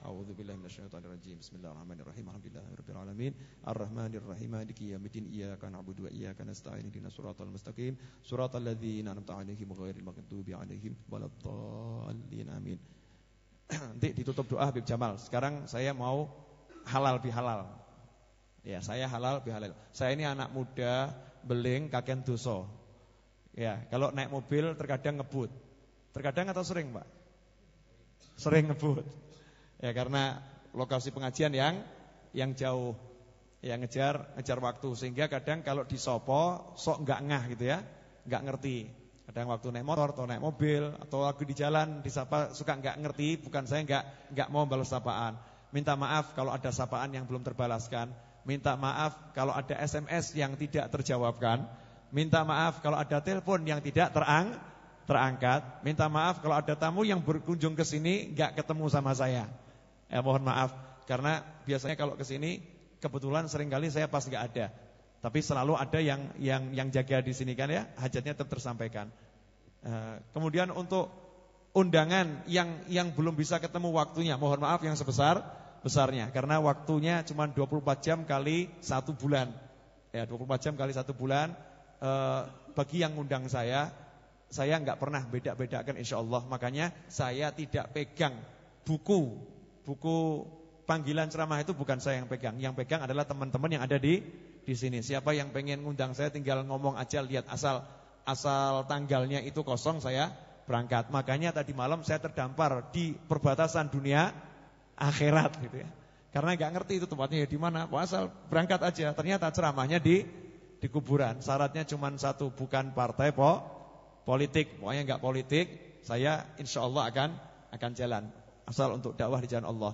A'udzubillahi minasyaitonirrajim. Bismillahirrahmanirrahim. Alhamdulillahirabbil alamin. Arrahmanirrahim. Maliki yaumiddin. Iyyaka na'budu wa iyyaka nasta'in. Ihdinas siratal mustaqim. Siratal ladzina an'amta 'alaihim ghairil maghdubi 'alaihim waladdallin. Amin. Nanti ditutup doa Habib Jamal. Sekarang saya mau halal bihalal. Ya, saya halal bihalal. Saya ini anak muda, beling, kaken dosa. Ya, kalau naik mobil terkadang ngebut. Terkadang atau sering, Pak? Sering ngebut. Ya, karena lokasi pengajian yang jauh, yang ngejar waktu, sehingga kadang kalau disopo sok enggak ngah gitu ya, enggak ngerti. Kadang waktu naik motor atau naik mobil atau lagi di jalan disapa suka enggak ngerti, bukan saya enggak mau balas sapaan. Minta maaf kalau ada sapaan yang belum terbalaskan, minta maaf kalau ada SMS yang tidak terjawabkan, minta maaf kalau ada telepon yang tidak terangkat, minta maaf kalau ada tamu yang berkunjung ke sini enggak ketemu sama saya. Mohon maaf, karena biasanya kalau ke sini kebetulan seringkali saya pas enggak ada. Tapi selalu ada yang jaga di sini kan ya, hajatnya tetap tersampaikan. Kemudian untuk undangan yang belum bisa ketemu waktunya, mohon maaf yang sebesar-besarnya, karena waktunya cuma 24 jam kali 1 bulan. Ya, 24 jam kali 1 bulan. Bagi yang undang saya enggak pernah beda-bedakan insyaallah. Makanya saya tidak pegang buku panggilan ceramah, itu bukan saya yang pegang. Yang pegang adalah teman-teman yang ada di sini. Siapa yang pengen ngundang saya tinggal ngomong aja, lihat asal tanggalnya itu kosong, saya berangkat. Makanya tadi malam saya terdampar di perbatasan dunia akhirat gitu ya. Karena enggak ngerti itu tempatnya di mana, asal berangkat aja. Ternyata ceramahnya di kuburan. Syaratnya cuma satu, bukan partai politik. Pokoknya enggak politik, saya insyaallah akan jalan. Asal untuk dakwah di jalan Allah.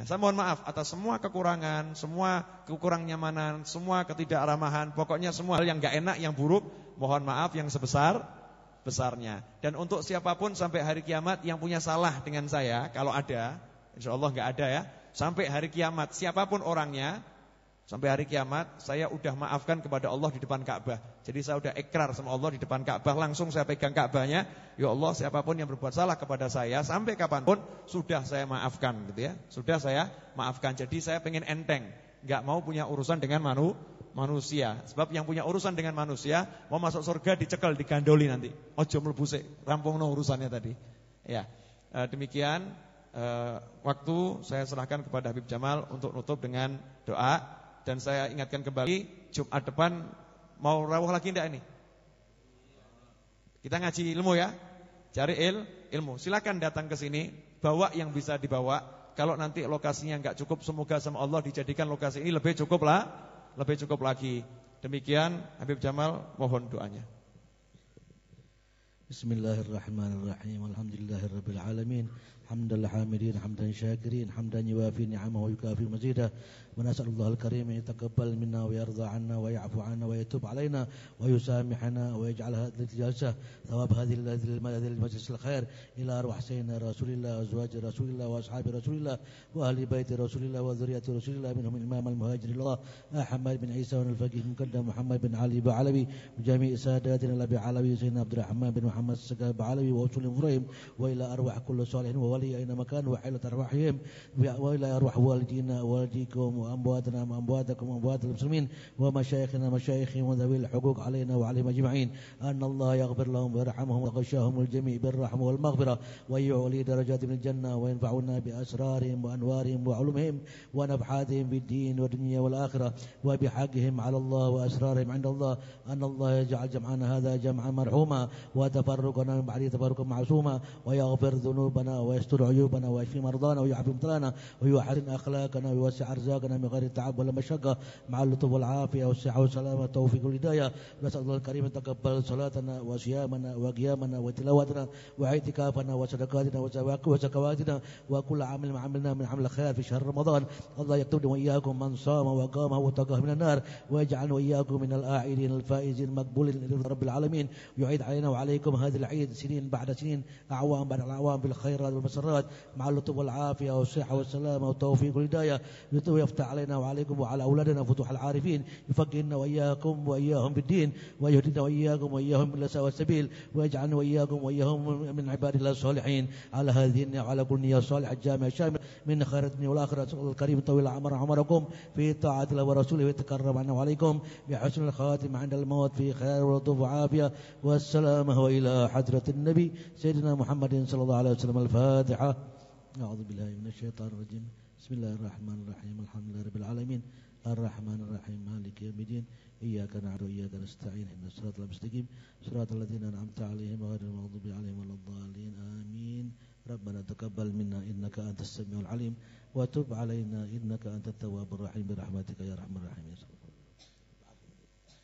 Saya mohon maaf atas semua kekurangan, semua kekurang nyamanan, semua ketidakramahan, pokoknya semua hal yang enggak enak, yang buruk, mohon maaf yang sebesar-besarnya. Dan untuk siapapun sampai hari kiamat yang punya salah dengan saya, kalau ada, insyaallah enggak ada ya, sampai hari kiamat siapapun orangnya, Sampai hari kiamat saya udah maafkan kepada Allah di depan Ka'bah. Jadi saya udah ikrar sama Allah di depan Ka'bah. Langsung saya pegang Ka'bahnya. Ya Allah, siapapun yang berbuat salah kepada saya sampai kapanpun sudah saya maafkan gitu ya. Sudah saya maafkan. Jadi saya pengen enteng, enggak mau punya urusan dengan manusia. Sebab yang punya urusan dengan manusia mau masuk surga dicekel, digandoli nanti. Ojo mlebu sik, rampungno urusannya tadi. Ya. Demikian waktu saya serahkan kepada Habib Jamal untuk nutup dengan doa. Dan saya ingatkan kembali, Jumat depan mau rawuh lagi enggak ini? Kita ngaji ilmu ya. Cari ilmu. Silakan datang ke sini, bawa yang bisa dibawa. Kalau nanti lokasinya enggak cukup, semoga sama Allah dijadikan lokasi ini lebih cukup lagi. Demikian Habib Jamal, mohon doanya. Bismillahirrahmanirrahim. Alhamdulillahirabbil alamin. Hamdal hamidin, hamdan syakirin, hamdan yuwafi ni'amahu wa yukafi mazidah. ونسأل الله الكريم أن يتقبل منا ويرضى عنا ويعفو عنا ويتوب علينا ويسامحنا ويجعل هذه الجلسة ثواب هذه المجلس الخير إلى أرواح سيدنا رسول الله وأزواج رسول الله وأصحاب رسول الله وأهل بيت رسول الله وذرية رسول الله منهم الإمام المهاجر الله أحمد بن عيسى والفقيه المقدم محمد بن علي بعلوي وجميع ساداتنا الأبي علوي سيدنا عبد الرحمن بن محمد السقا بعلوي وأصول إبراهيم وإلى أرواح كل صالح وولي أين مكان وحيلة أرواحهم وإلى أرواح والدينا ووالديكم وأمواتنا وأمواتكم وأموات المسلمين ومشايخنا مشايخهم وذوي الحقوق علينا وعليهم أجمعين أن الله يغفر لهم ويرحمهم ويغشاهم الجميع بالرحمة والمغفرة ويعلي درجات من الجنة وينفعنا بأسرارهم وأنوارهم وعلومهم ونفحاتهم في الدين والدنيا والآخرة وبحقهم على الله وأسرارهم عند الله أن الله يجعل جمعنا هذا جمعا مرحوما وتفرقنا من بعده تفرقا معصوما ويغفر ذنوبنا ويستر عيوبنا ويشفي مرضانا ويعفي مبتلانا ويحسن أخلاقنا ويوسع أرزاقنا من غير تعب ولا مشقة مع اللطف والعافية والصحة والسلامة والتوفيق والهداية. نسأل الله الكريم تقبل صلاتنا وصيامنا وقيامنا وتلاوتنا واعتكافنا وصدقاتنا وزكواتنا وكل عمل عملنا من عمل خير في شهر رمضان. الله يكتبنا وإياكم من صام وقام واتقاه من النار ويجعلنا وإياكم من الآعدين الفائزين المقبولين رب العالمين. يعيد علينا وعليكم هذه العيد سنين بعد سنين أعوام بعد أعوام بالخيرات والمسرات مع اللطف والعافية والصحة والسلامة والتوفيق والهداية. يفتح علينا وعليكم وعلى أولادنا فتوح العارفين يفقهنا وإياكم وإياهم بالدين ويهدنا وإياكم وإياهم إلى سواء السبيل ويجعلنا وإياكم وإياهم من عباد الله الصالحين على هذه النية وعلى كل نية صالحة الجامعة الشامل من خير الدنيا والآخرة. الكريم طويل عمركم في طاعة الله ورسوله ويتكرم عنا وعليكم بحسن الخاتم عند الموت في خير ولطف وعافية والسلامة وإلى حضرة النبي سيدنا محمد صلى الله عليه وسلم. الفاتحة. أعوذ بالله من الشيطان الرجيم. بسم الله الرحمن الرحيم. الحمد لله رب العالمين الرحمن الرحيم مالك يوم الدين إياك نعبد وإياك نستعين اهدنا الصراط المستقيم صراط الذين أنعمت عليهم غير المغضوب عليهم ولا الضالين آمين. ربنا تقبل منا إنك أنت السميع العليم وتب علينا إنك أنت التواب الرحيم برحمتك يا أرحم الراحمين.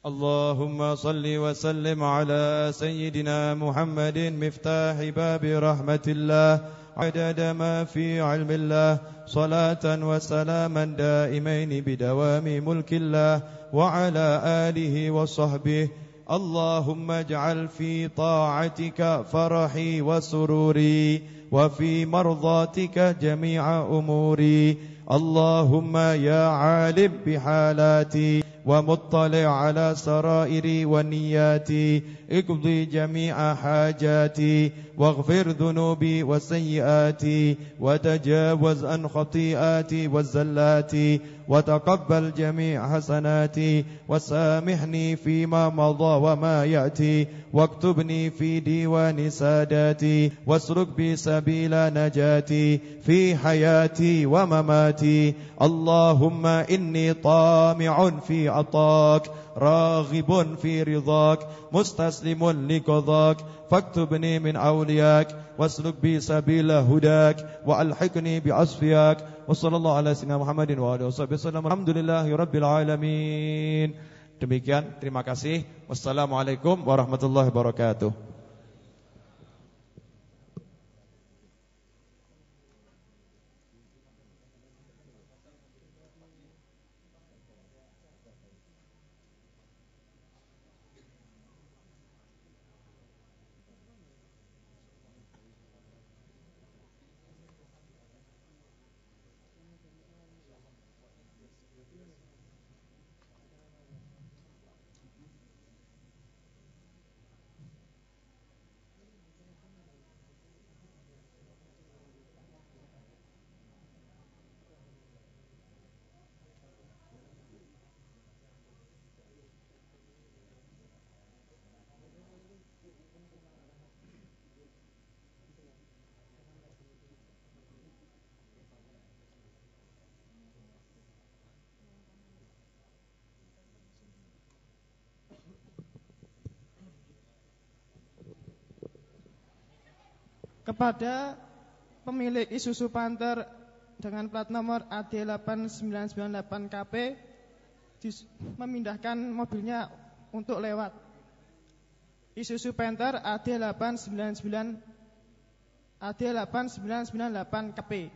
اللهم صل وسلم على سيدنا محمد مفتاح باب رحمة الله عدد ما في علم الله صلاة وسلاما دائمين بدوام ملك الله وعلى آله وصحبه. اللهم اجعل في طاعتك فرحي وسروري وفي مرضاتك جميع أموري. اللهم يا عالم بحالاتي ومطلع على سرائري ونياتي اقضي جميع حاجاتي واغفر ذنوبي وسيئاتي وتجاوز عن خطيئاتي والزلاتي وتقبل جميع حسناتي وسامحني فيما مضى وما يأتي واكتبني في ديوان ساداتي واسلك بي سبيل نجاتي في حياتي ومماتي. اللهم إني طامع في عطاك راغب في رضاك مستسلم لقضاك فاكتبني من أولياك واسلك بي سبيل هداك وألحقني بأصفياك. وصلى الله على سيدنا محمد وآله وصحبه وسلم. Alhamdulillahi rabbil alamin. Demikian, terima kasih. Wassalamualaikum warahmatullahi wabarakatuh. kepada pemilik Isuzu Panther dengan plat nomor AD8998KP memindahkan mobilnya untuk lewat. Isuzu Panther AD8998KP.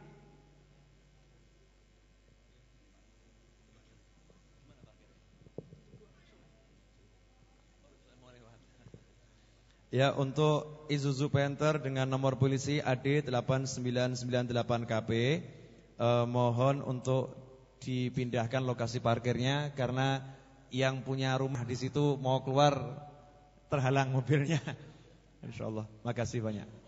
Ya, untuk Isuzu Panther dengan nomor polisi AD8998KP, mohon untuk dipindahkan lokasi parkirnya karena yang punya rumah di situ mau keluar terhalang mobilnya. Insyaallah. Makasih banyak.